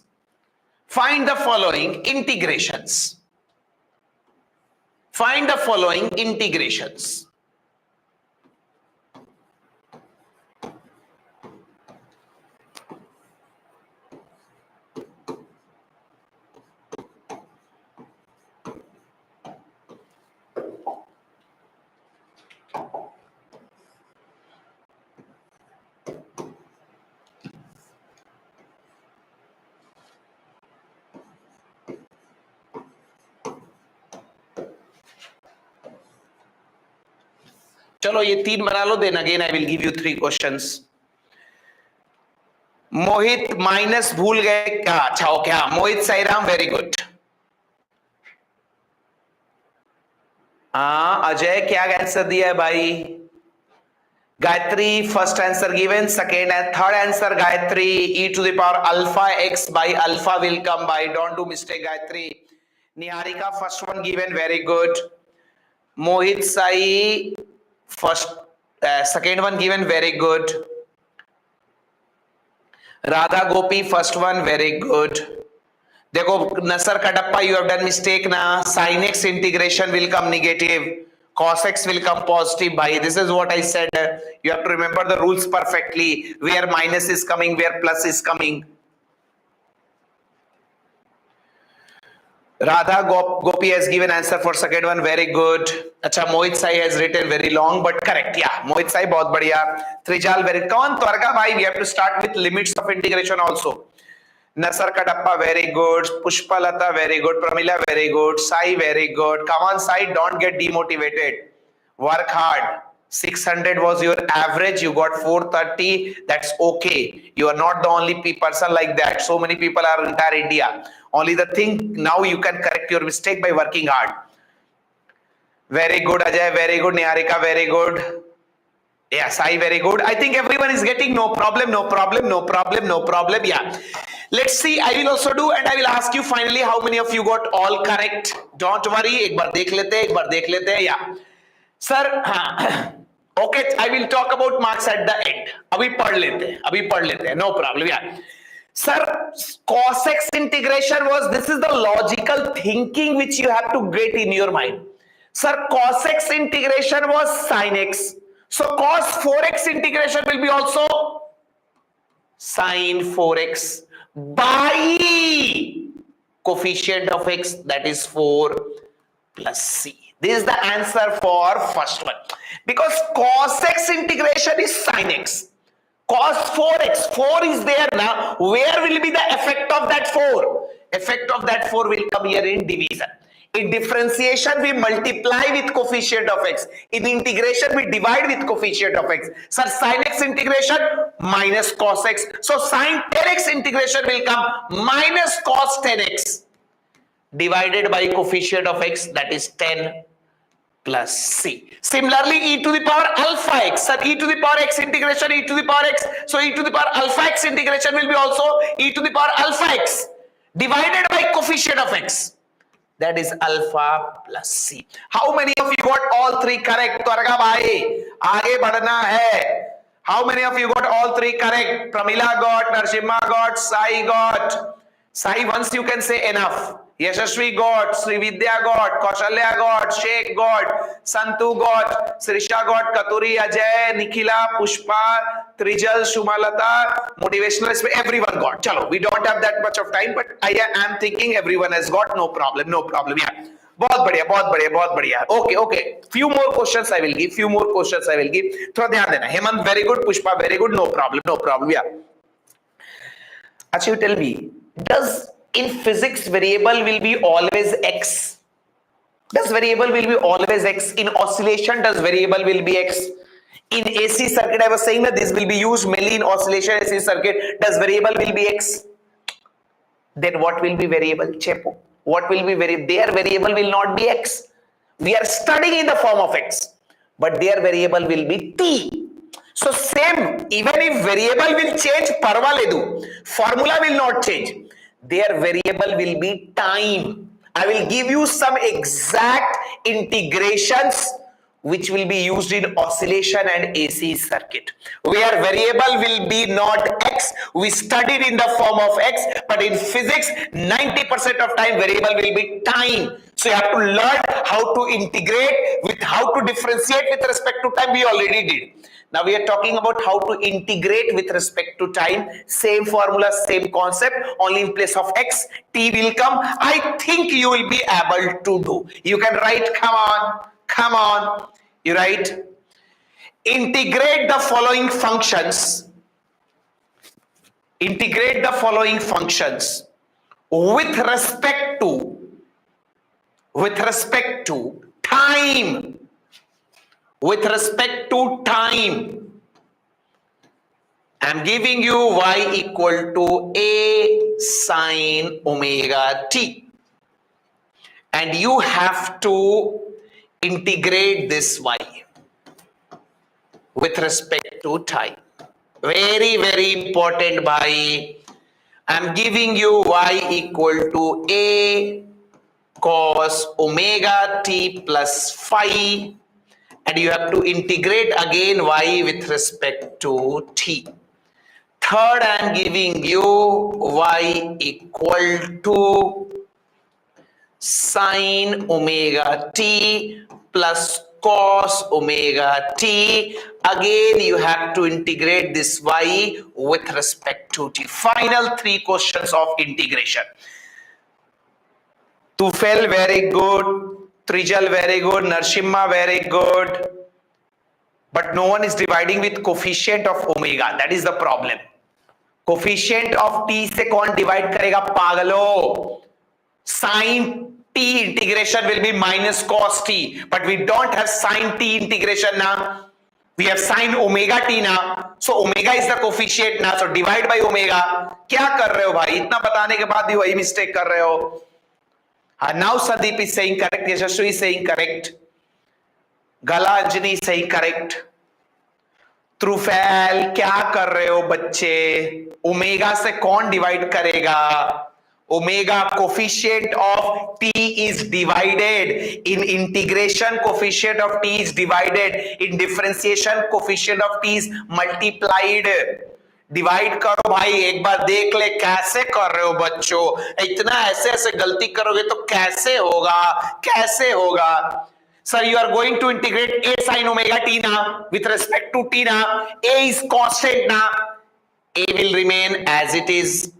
Speaker 1: Find the following integrations. Find the following integrations. चलो ये 3 बना लो, then again I will give you 3 questions. Mohit minus भूल गए क्या? अच्छा okay, हाँ मोहित Sairam, very good. हाँ अजय क्या आंसर दिया है भाई? Gayatri first answer given, second and third answer Gayatri e to the power alpha x by alpha will come by, don't do mistake Gayatri. Niharika first one given, very good. Mohit Sai first second one given, very good. Radha Gopi first one, very good. देखो नसर Kattappa, you have done mistake ना. sin x integration will come negative, cos x will come positive bhai. This is what I said. You have to remember the rules perfectly, where minus is coming, where plus is coming. Radha Gopi has given answer for second one, very good. अच्छा मोहित Sai has written very long but correct. Yeah, मोहित साई बहुत बढ़िया. त्रिजाल very. कौन त्वरगा भाई? We have to start with limits of integration also. Nasar Kadappa very good. Pushpalata very good. Pramila very good. Sai very good. Come on Sai, don't get demotivated. Work hard. 600 was your average, you got 430, that's okay. You are not the only person like that. So many people are in entire India. Only the thing, now you can correct your mistake by working hard. Very good Ajay, very good. Niharika very good. Yes, I very good. I think everyone is getting no problem. Yeah, let's see. I will also do, and I will ask you finally how many of you got all correct. Don't worry, एक बार देख लेते हैं. Yeah, sir. Okay, I will talk about marks at the end. अभी पढ़ लेते हैं. No problem. Yeah, sir. Cos x integration was, this is the logical thinking which you have to get in your mind. Sir, cos x integration was sin x. So cos 4x integration will be also sin 4x by coefficient of x, that is 4 plus c. This is the answer for first one. Because cos x integration is sin x. Cos 4x, 4 is there now. Where will be the effect of that 4? Effect of that 4 will come here in division. In differentiation, we multiply with coefficient of x. In integration, we divide with coefficient of x. So sin x integration minus cos x. So sin 10x integration will come minus cos 10x divided by coefficient of x, that is 10 plus c. Similarly, e to the power alpha x. Sir, e to the power x integration, e to the power x. So e to the power alpha x integration will be also e to the power alpha x divided by coefficient of x. That is alpha plus c. How many of you got all three correct? Twarga bhai, आगे बढ़ना है. How many of you got all three correct? Pramila got, Narsimha got, Sai got. Sai, once you can say enough. Yashashvi got, Srividya got, Kaushalya got, Sheikh got, Santu got, Srisha got, Katuri, Ajay, Nikhila, Pushpa, Trijal, Shumalata, motivational, everyone got. Chalo, we don't have that much of time, but I am thinking everyone has got. No problem, no problem. Yeah. बहुत बढ़िया, बहुत बढ़िया, बहुत बढ़िया. Okay, okay. Few more questions I will give. Few more questions I will give. थोड़ा ध्यान देना. Hemant, very good. Pushpa, very good. No problem, no problem. Yeah. Actually, you tell me, does in physics variable will be always x? Does variable will be always x? In oscillation, does variable will be x? In AC circuit, I was saying that this will be used mainly in oscillation AC circuit. Does variable will be x? Then what will be variable? Chepo. What will be variable? Their variable will not be x. We are studying in the form of x, but their variable will be t. So same, even if variable will change, parvaledu, formula will not change. Their variable will be time. I will give you some exact integrations which will be used in oscillation and AC circuit, where variable will be not x. We studied in the form of x, but in physics 90% of time variable will be time. So you have to learn how to integrate with how to differentiate with respect to time. We already did. Now we are talking about how to integrate with respect to time. Same formula, same concept, only in place of x, t will come. I think you will be able to do. You can write, come on, come on. You write, integrate the following functions. Integrate the following functions with respect to time. With respect to time, I'm giving you y equal to a sine omega t, and you have to integrate this y with respect to time. Very, very important, bhai. I'm giving you y equal to a cos omega t plus phi, and you have to integrate again y with respect to t. Third, I am giving you y equal to sine omega t plus cos omega t. Again, you have to integrate this y with respect to t. Final three questions of integration. Tufel, very good. Trijal, very good. Narsimha, very good. But no one is dividing with coefficient of omega. That is the problem. Coefficient of t से कौन divide करेगा पागलो? Sin t integration will be minus cos t. But we don't have sin t integration now. We have sin omega t now. So omega is the coefficient now. So divide by omega. क्या कर रहे हो भाई? इतना बताने के बाद भी वही mistake कर रहे हो. Now Sandeep is saying correct. Yashasvi is saying correct. Gala Anjani is saying correct. Trufel, क्या कर रहे हो बच्चे? ओमेगा से कौन डिवाइड करेगा? Omega coefficient of t is divided. In integration, coefficient of t is divided. In differentiation, coefficient of t is multiplied. Divide करो भाई, एक बार देख ले कैसे कर रहे हो बच्चों. इतना ऐसे ऐसे गलती करोगे तो कैसे होगा, कैसे होगा? Sir, you are going to integrate a sin omega t now with respect to t now. A is constant now. A will remain as it is.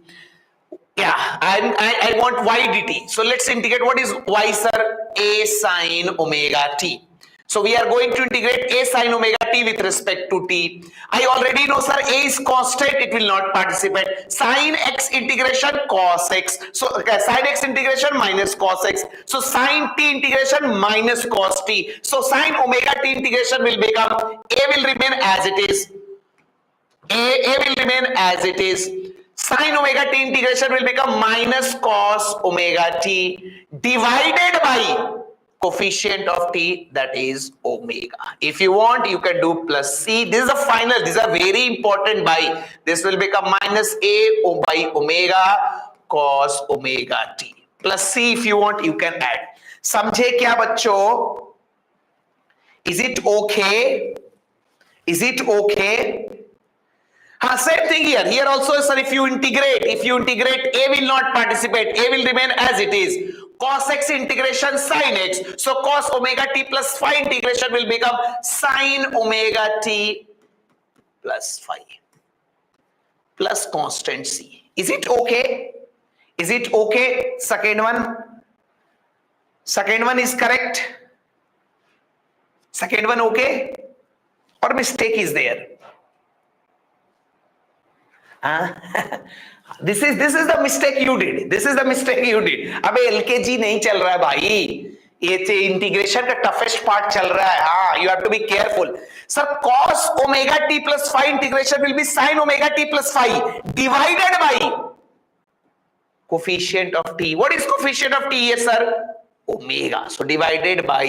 Speaker 1: Yeah, I want y dt. So let's integrate. What is y, sir? A sin omega t. So we are going to integrate a sin omega t with respect to t. I already know, sir, a is constant, it will not participate. Sin x integration cos x. So sin x integration minus cos x. So sin t integration minus cos t. So sin omega t integration will become, a will remain as it is. A will remain as it is. Sin omega t integration will become minus cos omega t divided by coefficient of t, that is omega. If you want, you can do plus c. This is the final. These are very important. By this will become minus a by omega cos omega t plus c. If you want, you can add. समझे क्या बच्चों? Is it okay? Is it okay? Same thing here. Here also, sir, if you integrate, A will not participate. A will remain as it is. Cos x integration sin x. So cos omega t plus phi integration will become sin omega t plus phi plus constant c. Is it okay? Is it okay? Second one is correct. Second one okay? Or mistake is there? This is the mistake you did. This is the mistake you did. अबे LKG नहीं चल रहा है भाई, ये integration का toughest part चल रहा है. हाँ, you have to be careful. Sir, cos omega t plus phi integration will be sin omega t plus phi divided by coefficient of t. What is coefficient of t? Yes, sir. Omega. So divided by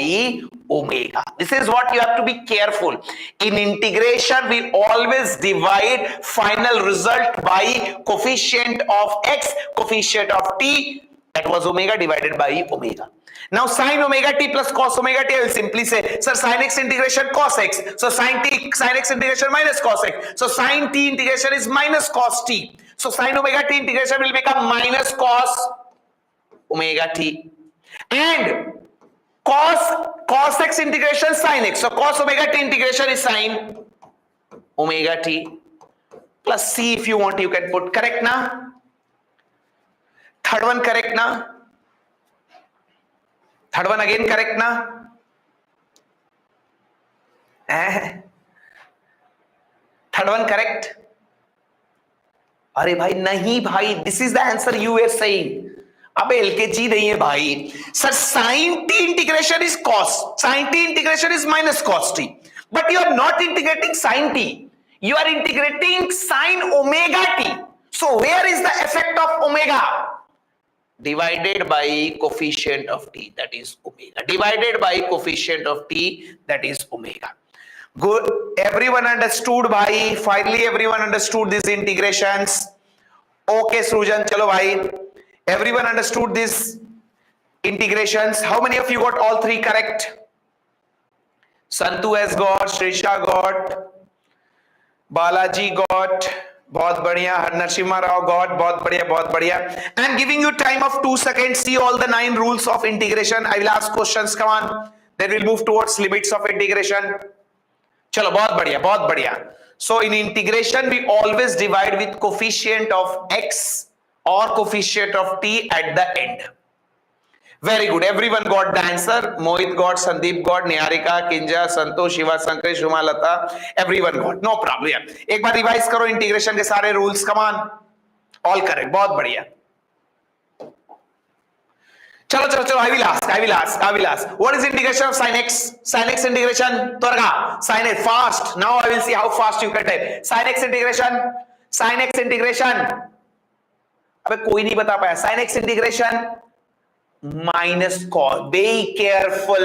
Speaker 1: omega. This is what you have to be careful. In integration, we always divide final result by coefficient of x, coefficient of t. That was omega divided by omega. Now sin omega t plus cos omega t, I will simply say, sir, sin x integration cos x. So sin x integration minus cos x. So sin t integration is minus cos t. So sin omega t integration will become minus cos omega t. And cos x integration sin x. So cos omega t integration is sin omega t plus c. If you want, you can put. Correct na? Third one correct na? Third one again correct na? Third one correct? अरे भाई नहीं भाई, this is the answer you were saying. अब LKG नहीं है भाई. Sir, sin t integration is cos. Sin t integration is minus cos t. But you are not integrating sin t. You are integrating sin omega t. So where is the effect of omega? Divided by coefficient of t, that is omega. Divided by coefficient of t, that is omega. Good. Everyone understood bhai? Finally everyone understood these integrations. Okay Srujan, chalo bhai. Everyone understood these integrations. How many of you got all three correct? Santu has got, Shrisha got, Balaji got, बहुत बढ़िया. Narasimha Rao got, बहुत बढ़िया, बहुत बढ़िया. I am giving you time of 2 seconds. See all the 9 rules of integration. I will ask questions. Come on. Then we'll move towards limits of integration. चलो बहुत बढ़िया, बहुत बढ़िया. So in integration we always divide with coefficient of x or coefficient of t at the end. Very good. Everyone got the answer. Mohit got, Sandeep got, Niharika, Kinja, Santosh, Shiva, Sankar, Shuma, Lata. Everyone got. No problem. एक बार revise करो integration के सारे rules. Come on. All correct. बहुत बढ़िया. चलो चलो चलो. I will ask. What is integration of sin x? Sin x integration. त्वरगा. Sin x fast. Now I will see how fast you can type. Sin x integration. Sin x integration. अबे कोई नहीं बता पाया. Sin x integration. Minus cos. Be careful.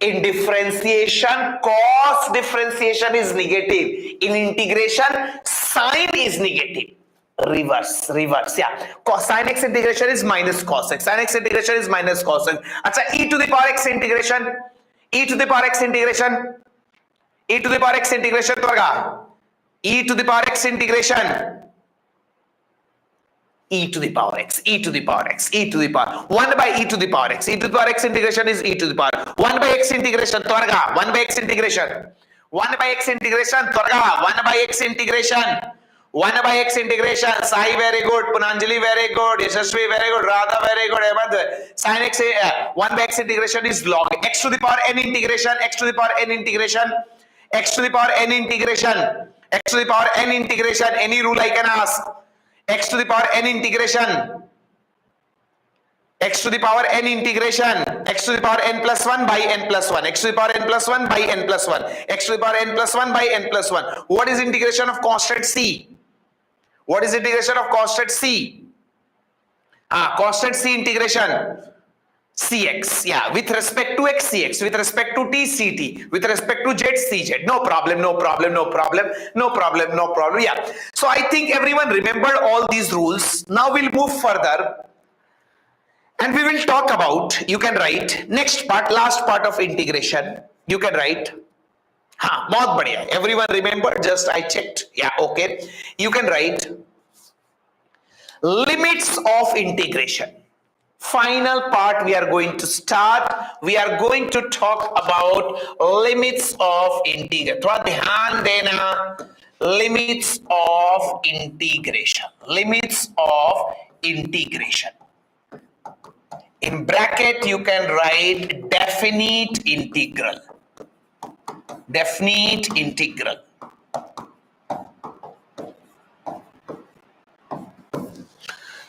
Speaker 1: In differentiation, cos differentiation is negative. In integration, sin is negative. Reverse. Yeah. Sin x integration is minus cos x. Sin x integration is minus cos x. अच्छा, e to the power x integration. E to the power x integration. E to the power x integration तो होगा. E to the power x integration. E to the power x, e to the power x, e to the power 1 by e to the power x. E to the power x integration is e to the power 1 by x integration. Twarga 1 by x integration. 1 by x integration. Twarga 1 by x integration. 1 by x integration. Sai very good. Punanjali very good. Yashasvi very good. Radha very good. Ahmad. Sin x 1 by x integration is log x to the power n integration. X to the power n integration. X to the power n integration. X to the power n integration. Any rule I can ask. X to the power n integration. X to the power n integration. X to the power n plus 1 by n plus 1. X to the power n plus 1 by n plus 1. X to the power n plus 1 by n plus 1. What is integration of constant c? What is integration of constant c? Constant c integration. CX, yeah, with respect to X, CX, with respect to T, CT, with respect to Z, CZ. No problem, no problem, no problem, no problem, no problem. Yeah. So I think everyone remembered all these rules. Now we'll move further and we will talk about, you can write, next part, last part of integration. You can write, हाँ, बहुत बढ़िया. Everyone remember? Just I checked. Yeah, okay. You can write limits of integration. Final part we are going to start. We are going to talk about limits of integration. थोड़ा ध्यान देना. Limits of integration. Limits of integration. In bracket you can write definite integral. Definite integral.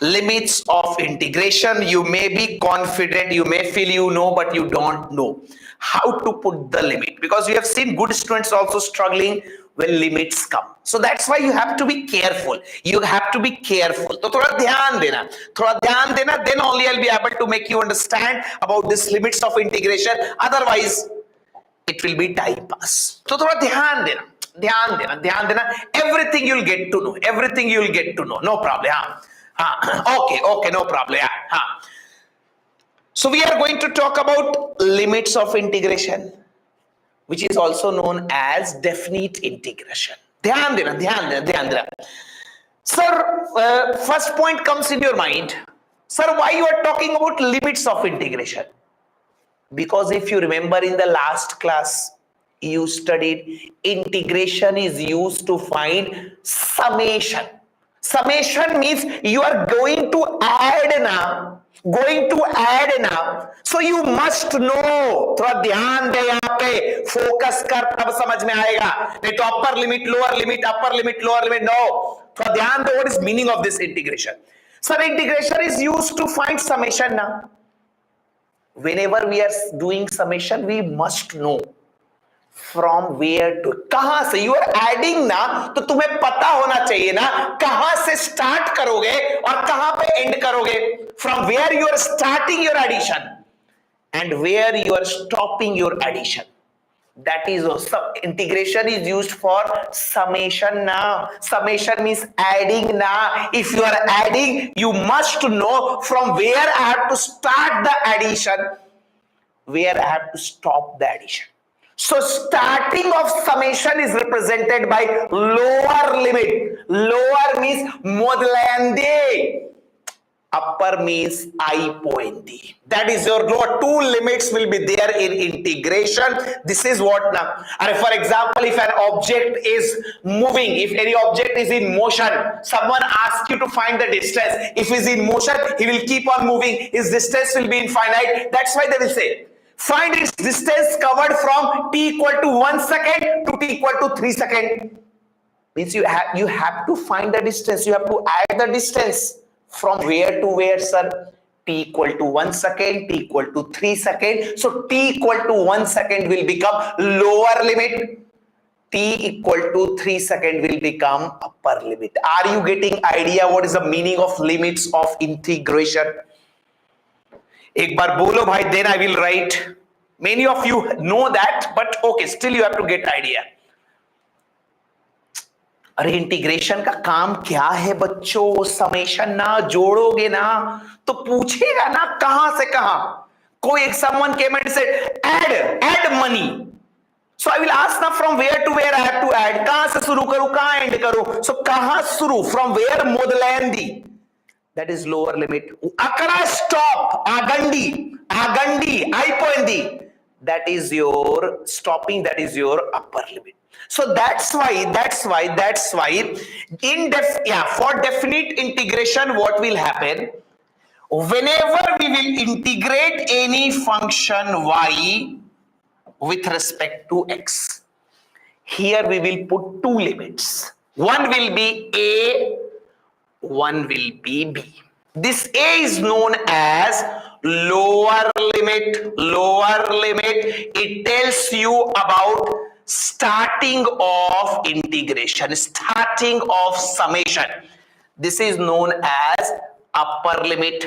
Speaker 1: Limits of integration. You may be confident, you may feel you know, but you don't know how to put the limit, because you have seen good students also struggling when limits come. So that's why you have to be careful. You have to be careful. तो थोड़ा ध्यान देना, then only I'll be able to make you understand about this limits of integration. Otherwise it will be time pass. तो थोड़ा ध्यान देना. Everything you'll get to know. Everything you'll get to know. No problem. Okay, no problem. Yeah. So we are going to talk about limits of integration, which is also known as definite integration. ध्यान देना. Sir, first point comes in your mind. Sir, why you are talking about limits of integration? Because if you remember in the last class, you studied integration is used to find summation. Summation means you are going to add now. So you must know. थोड़ा ध्यान दे यहाँ पे, focus कर, तब समझ में आएगा. नहीं तो upper limit, lower limit, upper limit, lower limit. No. थोड़ा ध्यान दो. What is meaning of this integration? Sir, integration is used to find summation now. Whenever we are doing summation, we must know from where to, कहां से you are adding ना, तो तुम्हें पता होना चाहिए ना कहां से start करोगे और कहां पे end करोगे. From where you are starting your addition and where you are stopping your addition. That is integration is used for summation now. Summation means adding now. If you are adding, you must know from where I have to start the addition, where I have to stop the addition. So starting of summation is represented by lower limit. Lower means modulandi. Upper means I point D. That is your lower. Two limits will be there in integration. This is what now. And for example, if an object is moving, if any object is in motion, someone asks you to find the distance. If he is in motion, he will keep on moving. His distance will be infinite. That's why they will say, find its distance covered from t equal to 1 second to t equal to 3 seconds. Means you have to find the distance. You have to add the distance. From where to where, sir? T equal to 1 second, t equal to 3 seconds. So t equal to 1 second will become lower limit. T equal to 3 second will become upper limit. Are you getting idea what is the meaning of limits of integration? एक बार बोलो भाई, then I will write. Many of you know that, but okay, still you have to get idea. अरे integration का काम क्या है बच्चों? Summation ना जोड़ोगे ना तो पूछेगा ना कहां से कहां. कोई एक someone came and said add money. So I will ask now from where to where I have to add. कहां से शुरू करूं, कहां एंड करूं? So कहां शुरू, from where मोदलैंदी. That is lower limit. Akara stop, agandi, I point D. That is your stopping. That is your upper limit. So that's why for definite integration, what will happen? Whenever we will integrate any function y with respect to x, here we will put two limits. One will be a, one will be b. This a is known as lower limit. It tells you about starting of integration, starting of summation. This is known as upper limit.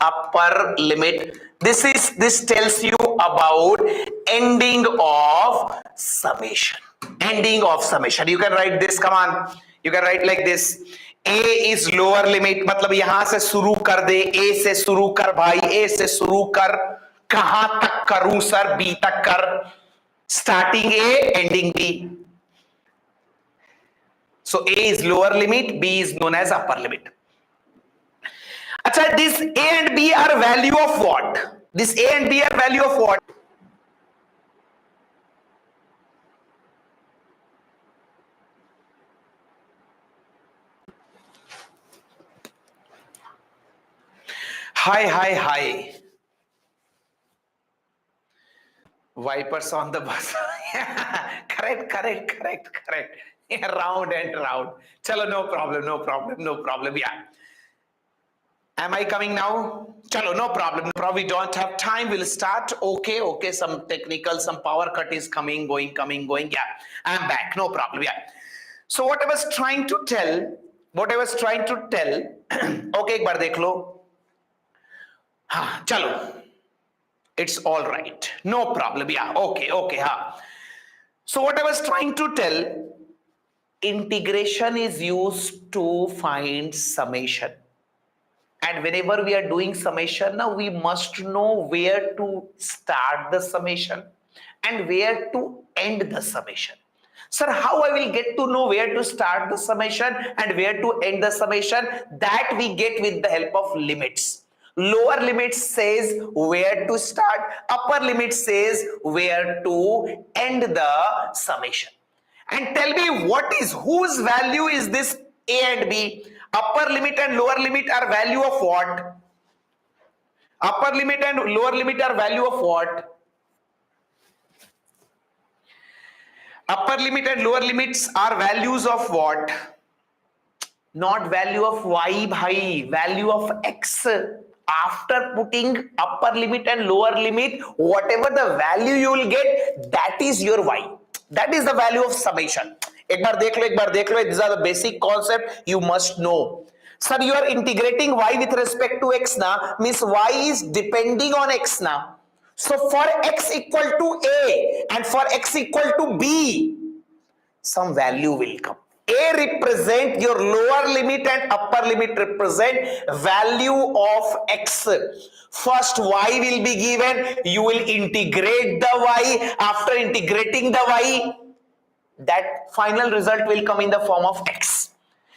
Speaker 1: upper limit. This tells you about ending of summation. Ending of summation. You can write this. Come on. You can write like this. A is lower limit. मतलब यहां से शुरू कर दे. A से शुरू कर भाई. A से शुरू कर. कहां तक करूं सर? B तक कर. Starting A, ending B. So A is lower limit. B is known as upper limit. Achha, this A and B are value of what? This A and B are value of what? Hi. Wipers on the bus. Correct. Yeah, round and round. Chalo, no problem. Yeah. Am I coming now? Chalo, no problem. We don't have time. We'll start. Okay. Some technical, some power cut is coming, going. Yeah, I'm back. No problem. Yeah. So what I was trying to tell. Okay, एक बार देख लो. हाँ, चलो. It's all right. No problem. Yeah. Okay. Ha. So what I was trying to tell, integration is used to find summation. And whenever we are doing summation, now we must know where to start the summation and where to end the summation. Sir, how I will get to know where to start the summation and where to end the summation? That we get with the help of limits. Lower limit says where to start, upper limit says where to end the summation. And tell me whose value is this A and B? Upper limit and lower limit are value of what? Upper limit and lower limit are value of what? Upper limit and lower limits are values of what? Not value of y, bhai, value of x. After putting upper limit and lower limit, whatever the value you will get, that is your y. That is the value of summation. एक बार देख लो. These are the basic concept you must know. Sir, you are integrating y with respect to x now, means y is depending on x now. So for x equal to a and for x equal to b, some value will come. A represent your lower limit and upper limit represent value of x. First y will be given, you will integrate the y. After integrating the y, that final result will come in the form of x.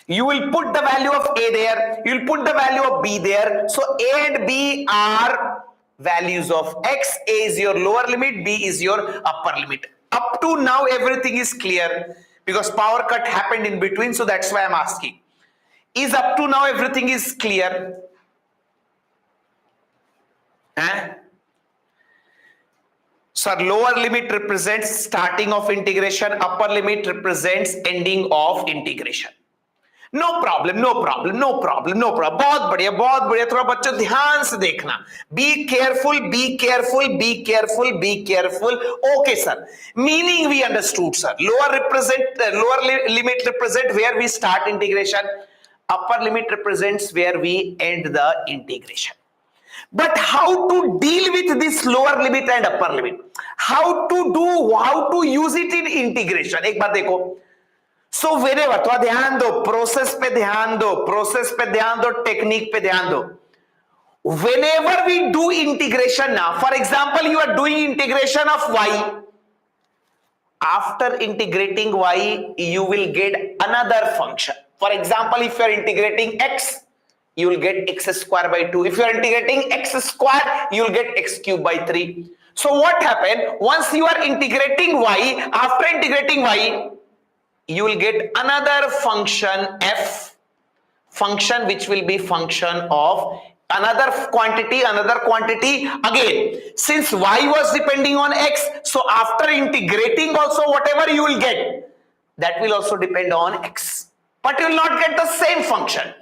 Speaker 1: You will put the value of a there, you will put the value of b there. So a and b are values of x. A is your lower limit, b is your upper limit. Up to now everything is clear, because power cut happened in between, so that's why I'm asking. Is up to now everything is clear? So lower limit represents starting of integration, upper limit represents ending of integration. No problem. बहुत बढ़िया. थोड़ा बच्चों ध्यान से देखना. Be careful. Okay, sir. Meaning we understood, sir. Lower limit represent where we start integration. Upper limit represents where we end the integration. But how to deal with this lower limit and upper limit? How to use it in integration? एक बार देखो. So whenever, थोड़ा ध्यान दो, process पे ध्यान दो, technique पे ध्यान दो. Whenever we do integration now, for example, you are doing integration of y. After integrating y, you will get another function. For example, if you are integrating x, you will get x square by 2. If you are integrating x square, you will get x cube by 3. So what happened? Once you are integrating y, after integrating y, you will get another function f, function which will be function of another quantity. Again, since y was depending on x, so after integrating also whatever you will get, that will also depend on x. But you will not get the same function.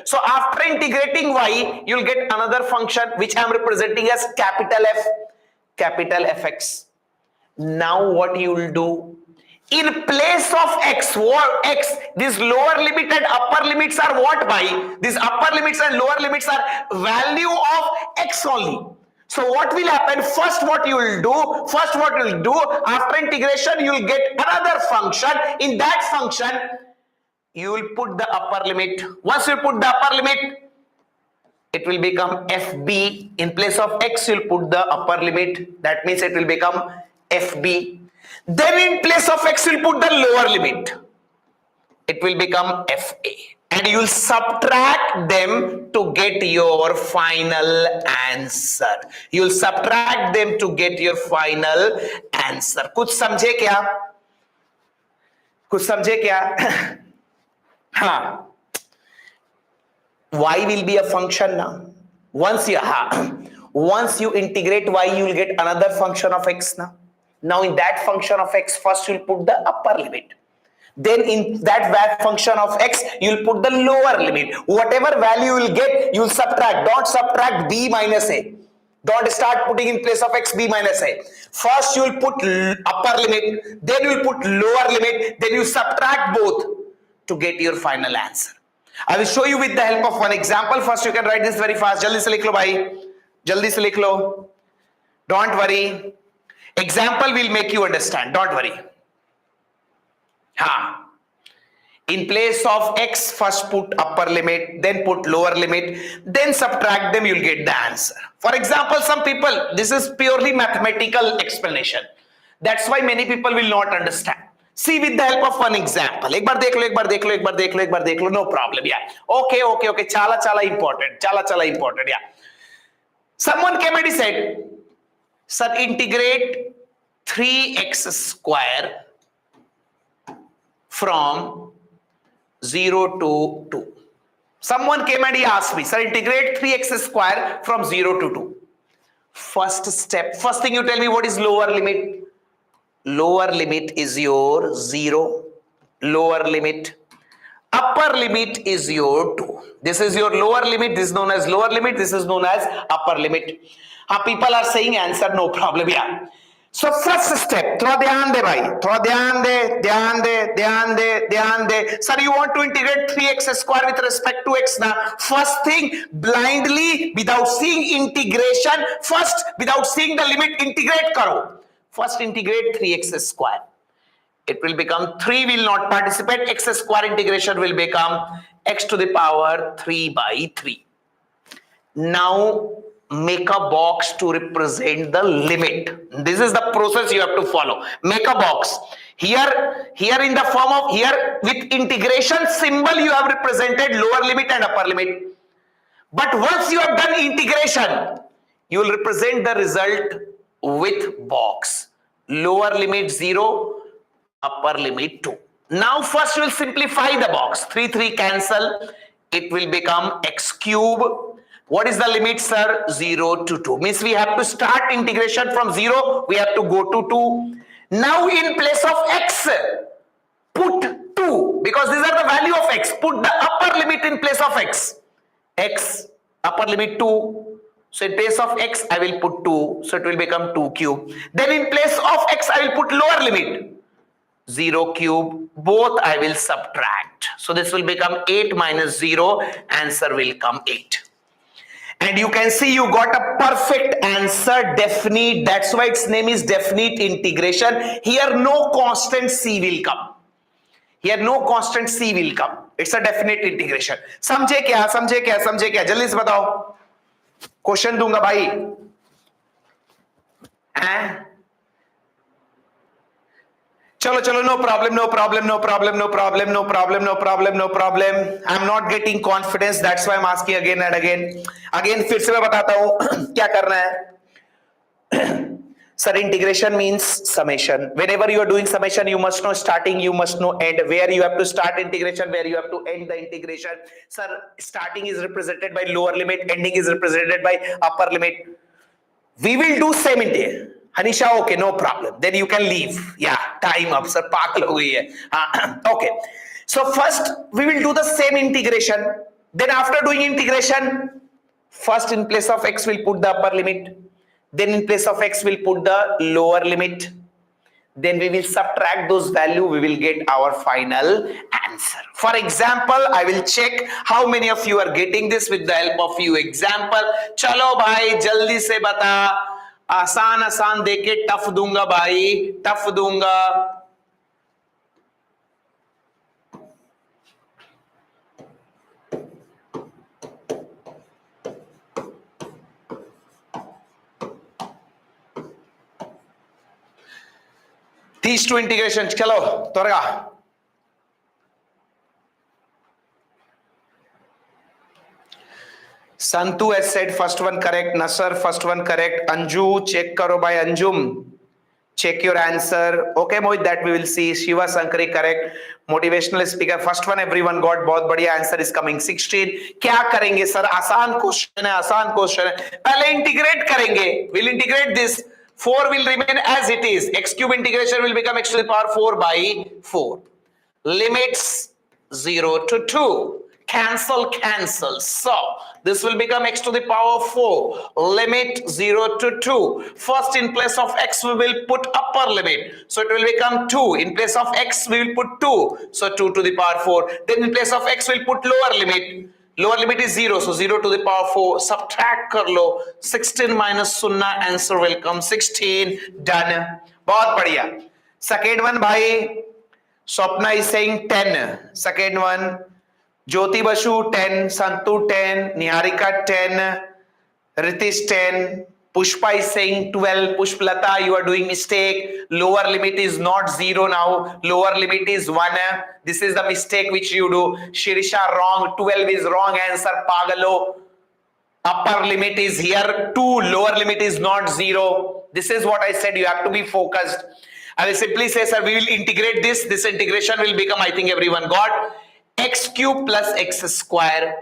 Speaker 1: So after integrating y, you will get another function which I am representing as capital F, capital Fx. Now what you will do? In place of x, what x, this lower limit and upper limits are what by? These upper limits and lower limits are value of x only. So what will happen? First what you will do after integration, you will get another function. In that function, you will put the upper limit. Once you put the upper limit, it will become fb. In place of x, you will put the upper limit. That means it will become fb. Then in place of x, you will put the lower limit. It will become fa. And you will subtract them to get your final answer. You will subtract them to get your final answer. कुछ समझे क्या? कुछ समझे क्या? हाँ. Y will be a function now. Once you integrate y, you will get another function of x now. Now in that function of x, first you will put the upper limit. Then in that function of x, you will put the lower limit. Whatever value you will get, you will subtract. Don't subtract b minus a. Don't start putting in place of x b minus a. First you will put upper limit, then you will put lower limit, then you subtract both to get your final answer. I will show you with the help of one example. First you can write this very fast. जल्दी से लिख लो भाई, जल्दी से लिख लो. Don't worry. Example will make you understand. Don't worry. हाँ. In place of x, first put upper limit, then put lower limit, then subtract them, you'll get the answer. For example, some people, this is purely mathematical explanation. That's why many people will not understand. See with the help of one example. एक बार देख लो, no problem. Yeah. Okay. Chala important. Yeah. Someone came and he said, sir, integrate 3x square from 0 to 2. Someone came and he asked me, sir, integrate 3x square from 0 to 2. First step, first thing you tell me, what is lower limit? Lower limit is your 0. Lower limit. Upper limit is your 2. This is your lower limit. This is known as lower limit. This is known as upper limit. People are saying answer, no problem. Yeah. So first step, थोड़ा ध्यान दे भाई, थोड़ा ध्यान दे. Sir, you want to integrate 3x square with respect to x now. First thing, blindly, without seeing integration, without seeing the limit, integrate करो. First integrate 3x square. It will become 3 will not participate. X square integration will become x to the power 3 by 3. Now make a box to represent the limit. This is the process you have to follow. Make a box. Here in the form of, here with integration symbol you have represented lower limit and upper limit. But once you have done integration, you will represent the result with box. Lower limit 0, upper limit 2. Now first you will simplify the box. 3 cancel. It will become x cube. What is the limit, sir? 0 to 2. Means we have to start integration from 0. We have to go to 2. Now in place of x, put 2. Because these are the value of x. Put the upper limit in place of x. X, upper limit 2. So in place of x, I will put 2. So it will become 2 cube. Then in place of x, I will put lower limit. 0 cube. Both I will subtract. So this will become 8 minus 0. Answer will come 8. And you can see you got a perfect answer, definite. That's why its name is definite integration. Here no constant c will come. Here no constant c will come. It's a definite integration. समझे क्या? जल्दी से बताओ. Question दूंगा भाई. चलो, no problem. I'm not getting confidence. That's why I'm asking again and again. फिर से मैं बताता हूं क्या करना है. Sir, integration means summation. Whenever you are doing summation, you must know starting, you must know end. Where you have to start integration, where you have to end the integration. Sir, starting is represented by lower limit, ending is represented by upper limit. We will do same integration. Hanisha, okay, no problem. Then you can leave. Yeah, time up, sir. Pagal ho gayi hai. Okay. So first we will do the same integration. Then after doing integration, first in place of x we'll put the upper limit. Then in place of x we'll put the lower limit. Then we will subtract those value, we will get our final answer. For example, I will check how many of you are getting this with the help of few example. चलो भाई जल्दी से बता, आसान आसान देके tough दूंगा भाई, टफ दूंगा. These two integrations, चलो त्वरगा. Santu has said first one correct. Nasser first one correct. Anju check करो भाई. Anjum check your answer. Okay Mohit, that we will see. Shiva Sankari correct. Motivational speaker first one everyone got. बहुत बढ़िया. Answer is coming 16. क्या करेंगे sir? आसान question है, आसान question है. पहले इंटीग्रेट करेंगे. We'll integrate this. 4 will remain as it is. X cube integration will become x to the power 4 by 4. Limits 0 to 2. Cancel. So this will become x to the power 4. Limit 0 to 2. First in place of x we will put upper limit. So it will become 2. In place of x we will put 2. So 2 to the power 4. Then in place of x we will put lower limit. Lower limit is 0. So 0 to the power 4. Subtract कर लो. 16 minus 0. Answer will come 16. Done. बहुत बढ़िया. Second one भाई. Swapna is saying 10. Second one. Jyoti Basu 10, Santu 10, Niharika 10, Ritish 10, Pushpa is saying 12, Pushplata you are doing mistake, lower limit is not 0 now, lower limit is 1, this is the mistake which you do. Shirisha wrong, 12 is wrong answer, Pagalo. Upper limit is here 2, lower limit is not 0. This is what I said, you have to be focused. I will simply say sir we will integrate this integration will become, I think everyone got, x cube plus x square.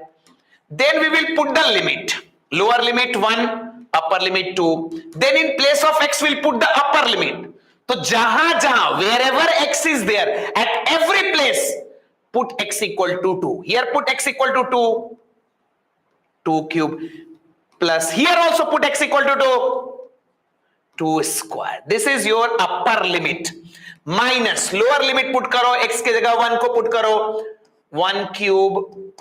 Speaker 1: Then we will put the limit. Lower limit 1, upper limit 2. Then in place of x we'll put the upper limit. So jahan wherever x is there, at every place put x equal to 2. Here put x equal to 2. 2 cube plus here also put x equal to 2 square. This is your upper limit. Minus lower limit put karo, x ke jagah 1 ko put karo. 1 cube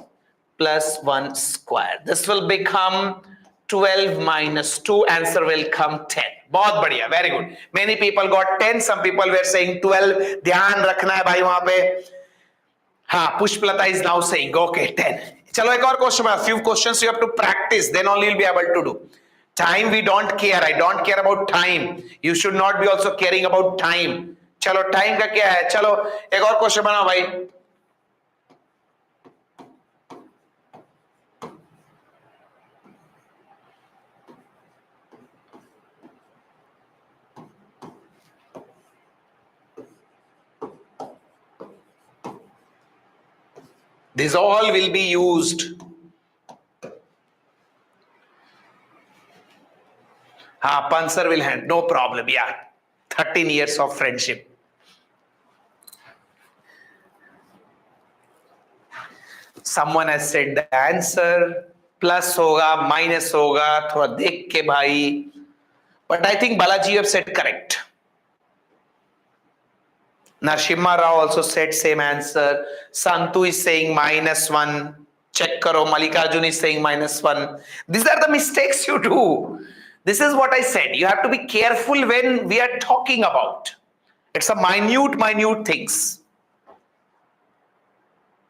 Speaker 1: plus 1 square. This will become 12 minus 2. Answer will come 10. बहुत बढ़िया, very good. Many people got 10. Some people were saying 12. ध्यान रखना है भाई वहां पे. हाँ, Pushplata is now saying okay 10. चलो एक और क्वेश्चन है. Few questions you have to practice. Then only you'll be able to do. Time we don't care. I don't care about time. You should not be also caring about time. चलो time का क्या है? चलो एक और question बनाओ भाई. This all will be used. Pansar will hand, no problem. Yeah, 13 years of friendship. Someone has said the answer plus hoga, minus hoga, thoda dekh ke bhai. But I think Balaji you have said correct. Narshima Rao also said same answer. Santu is saying -1. Check karo. Mallikarjun is saying -1. These are the mistakes you do. This is what I said. You have to be careful when we are talking about. It's a minute things.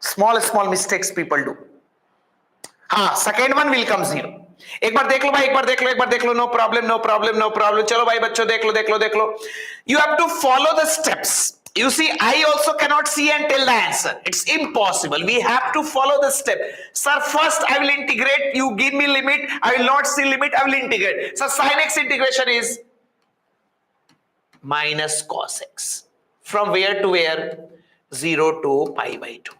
Speaker 1: Small mistakes people do. Second one will come 0. एक बार देख लो भाई, एक बार देख लो. No problem. चलो भाई बच्चों देख लो. You have to follow the steps. You see, I also cannot see and tell the answer. It's impossible. We have to follow the step. Sir, first I will integrate. You give me limit. I will not see limit. I will integrate. So sin x integration is minus cos x. From where to where? 0 to pi by 2.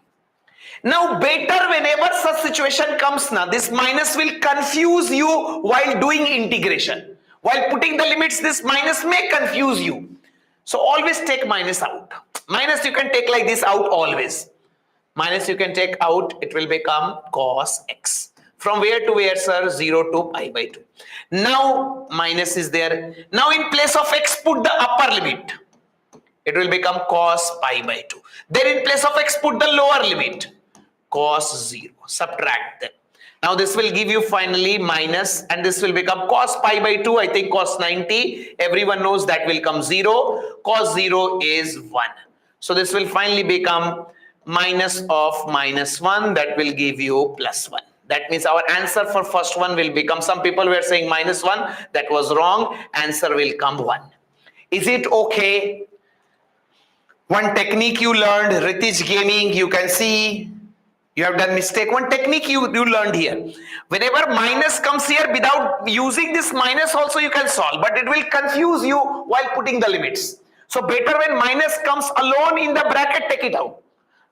Speaker 1: Now better whenever such situation comes now, this minus will confuse you while doing integration. While putting the limits, this minus may confuse you. So always take minus out. Minus you can take like this out always. Minus you can take out, it will become cos x. From where to where, sir? 0 to pi by 2. Now minus is there. Now in place of x, put the upper limit. It will become cos pi by 2. Then in place of x, put the lower limit. Cos 0. Subtract them. Now this will give you finally minus, and this will become cos pi by 2. I think cos 90. Everyone knows that will come 0. Cos 0 is 1. So this will finally become minus of minus 1. That will give you plus 1. That means our answer for first one will become, some people were saying minus 1. That was wrong. Answer will come 1. Is it okay? One technique you learned, Ritish Gaming, you can see you have done mistake. One technique you learned here. Whenever minus comes here, without using this minus also you can solve, but it will confuse you while putting the limits. So better when minus comes alone in the bracket, take it out.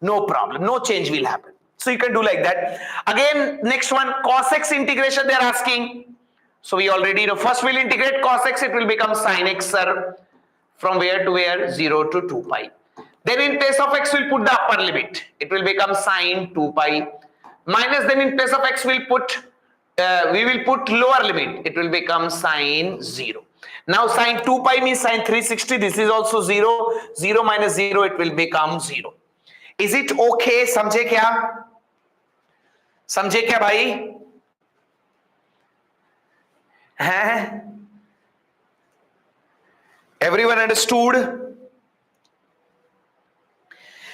Speaker 1: No problem, no change will happen. So you can do like that. Again, next one, cos x integration they are asking. So we already know. First we'll integrate cos x, it will become sin x, sir. From where to where? 0 to 2 pi. Then in place of x, we'll put the upper limit. It will become sine 2 pi. Minus, then in place of x, we will put lower limit. It will become sine 0. Now sine 2 pi means sine 360. This is also 0. 0 minus 0, it will become 0. Is it okay? समझे क्या? समझे क्या भाई? हैं? Everyone understood?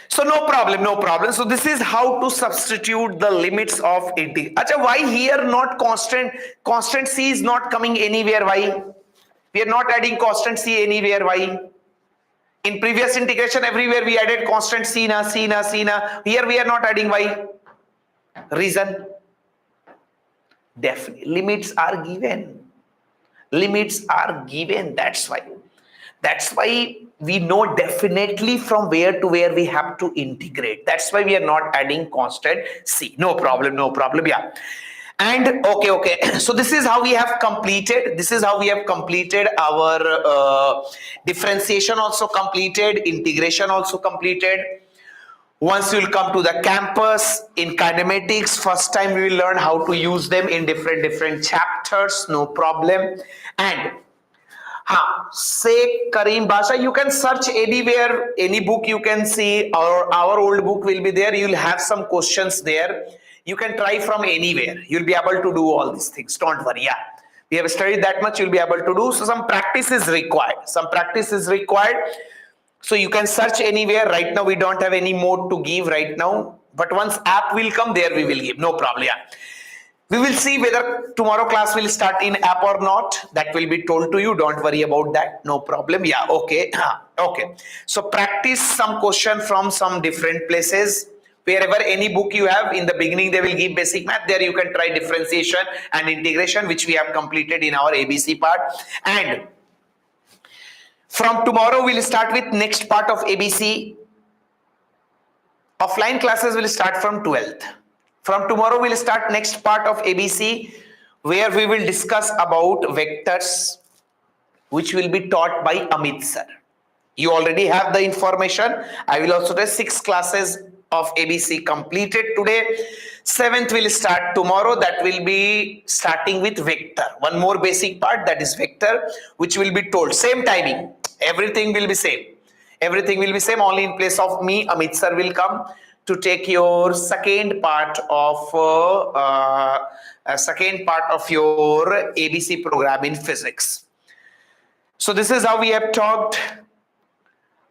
Speaker 1: So no problem, no problem. So this is how to substitute the limits of integral. Acha, why here not constant? Constant c is not coming anywhere. Why? We are not adding constant c anywhere. Why? In previous integration, everywhere we added constant c na. Here we are not adding. Why? Reason? Definitely. Limits are given. Limits are given. That's why. That's why we know definitely from where to where we have to integrate. That's why we are not adding constant c. No problem, no problem. Yeah. And okay. So this is how we have completed. This is how we have completed our differentiation also completed, integration also completed. Once you will come to the campus in kinematics, first time we will learn how to use them in different chapters. No problem. And say Kareem Basha, you can search anywhere, any book you can see, our old book will be there. You'll have some questions there. You can try from anywhere. You'll be able to do all these things. Don't worry. Yeah, we have studied that much. You'll be able to do. So some practice is required. Some practice is required. So you can search anywhere. Right now we don't have any mode to give right now. But once app will come, there we will give. No problem. Yeah. We will see whether tomorrow class will start in app or not. That will be told to you. Don't worry about that. No problem. Yeah, okay. Okay. So practice some question from some different places. Wherever any book you have, in the beginning they will give basic math. There you can try differentiation and integration, which we have completed in our ABC part. And from tomorrow we'll start with next part of ABC. Offline classes will start from 12th. From tomorrow, we'll start next part of ABC, where we will discuss about vectors, which will be taught by Amit sir. You already have the information. I will also tell 6 classes of ABC completed today. 7th will start tomorrow. That will be starting with vector. One more basic part, that is vector, which will be told. Same timing. Everything will be same. Everything will be same. Only in place of me, Amit sir will come to take your second part of your ABC program in physics. So this is how we have talked.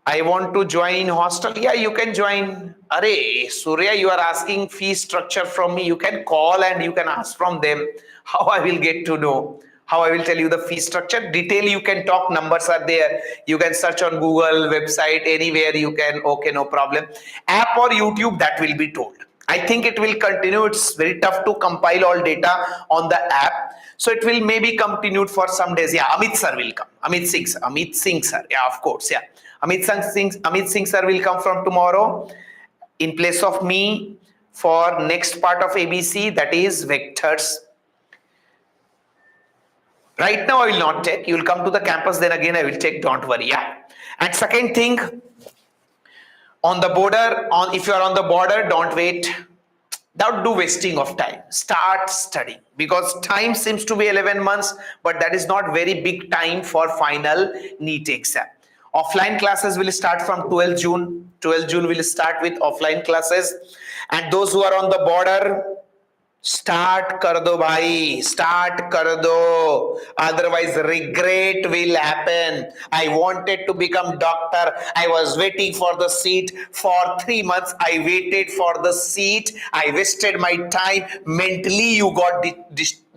Speaker 1: I want to join hostel. Yeah, you can join. Arey, Surya, you are asking fee structure from me. You can call and you can ask from them. How I will get to know. How I will tell you the fee structure. Detail you can talk, numbers are there. You can search on Google, website, anywhere you can. Okay, no problem. App or YouTube, that will be told. I think it will continue. It's very tough to compile all data on the app. So it will maybe continued for some days. Yeah, Amit sir will come. Amit Singh sir. Yeah, of course. Yeah. Amit Singh sir will come from tomorrow in place of me for next part of ABC, that is vectors. Right now I will not take. You will come to the campus, then again I will take. Don't worry. Yeah. And second thing, on the border, if you are on the border, don't wait. Don't do wasting of time. Start studying, because time seems to be 11 months, but that is not very big time for final NEET exam. Offline classes will start from 12 June. 12 June will start with offline classes. And those who are on the border, start kar do bhai, start kar do. Otherwise regret will happen. I wanted to become doctor. I was waiting for the seat for 3 months. I waited for the seat. I wasted my time. Mentally you got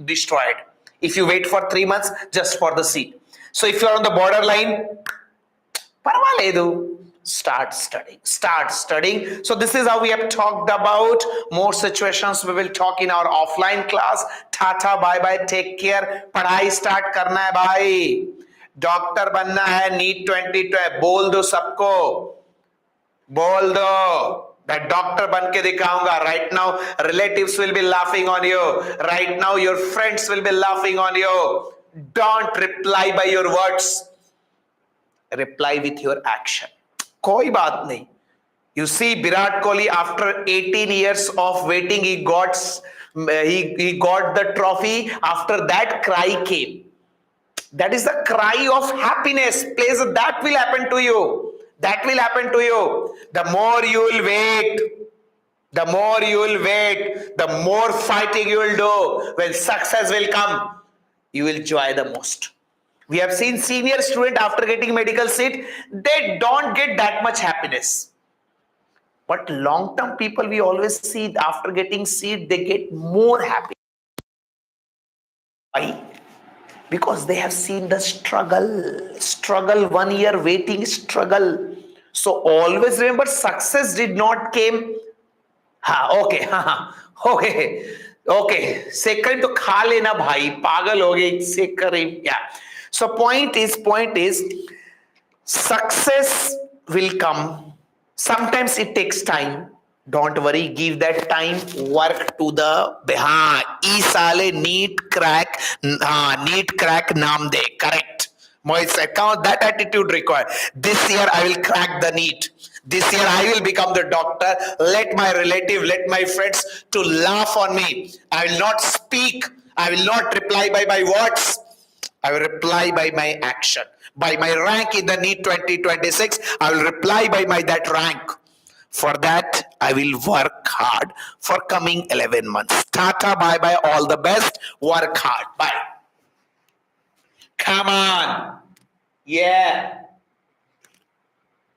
Speaker 1: destroyed. If you wait for 3 months just for the seat. So if you are on the borderline, parvaledu. Start studying. So this is how we have talked about. More situations we will talk in our offline class. Tata bye bye, take care. पढ़ाई start करना है भाई. Doctor बनना है. NEET 2020 बोल दो सबको, बोल दो. That doctor बन के दिखाऊंगा. Right now relatives will be laughing on you. Right now your friends will be laughing on you. Don't reply by your words. Reply with your action. कोई बात नहीं. You see Virat Kohli, after 18 years of waiting, he got the trophy. After that, cry came. That is the cry of happiness. Please, that will happen to you. That will happen to you. The more you will wait, the more you will wait, the more fighting you will do. When success will come, you will enjoy the most. We have seen senior student after getting medical seat, they don't get that much happiness. But long-term people, we always see after getting seat, they get more happy. Why? Because they have seen the struggle, 1 year waiting struggle. So always remember, success did not came. Okay. Second to खा लेना भाई, पागल हो गए second. Yeah. So point is, success will come. Sometimes it takes time. Don't worry, give that time. Work to the इस साले NEET crack नाम दे. Correct. Mohit account that attitude required. This year I will crack the NEET. This year I will become the doctor. Let my relative, let my friends to laugh on me. I will not speak. I will not reply by my words. I will reply by my action. By my rank in the NEET 2026, I will reply by my that rank. For that, I will work hard for coming 11 months. Tata, bye-bye, all the best. Work hard. Bye. Come on. Yeah.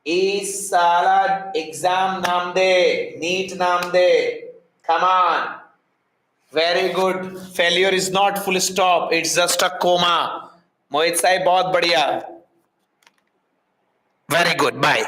Speaker 1: इस साला exam नाम दे, NEET नाम दे. Come on. Very good. Failure is not full stop. It's just a comma. मोहित साहब बहुत बढ़िया. Very good. Bye.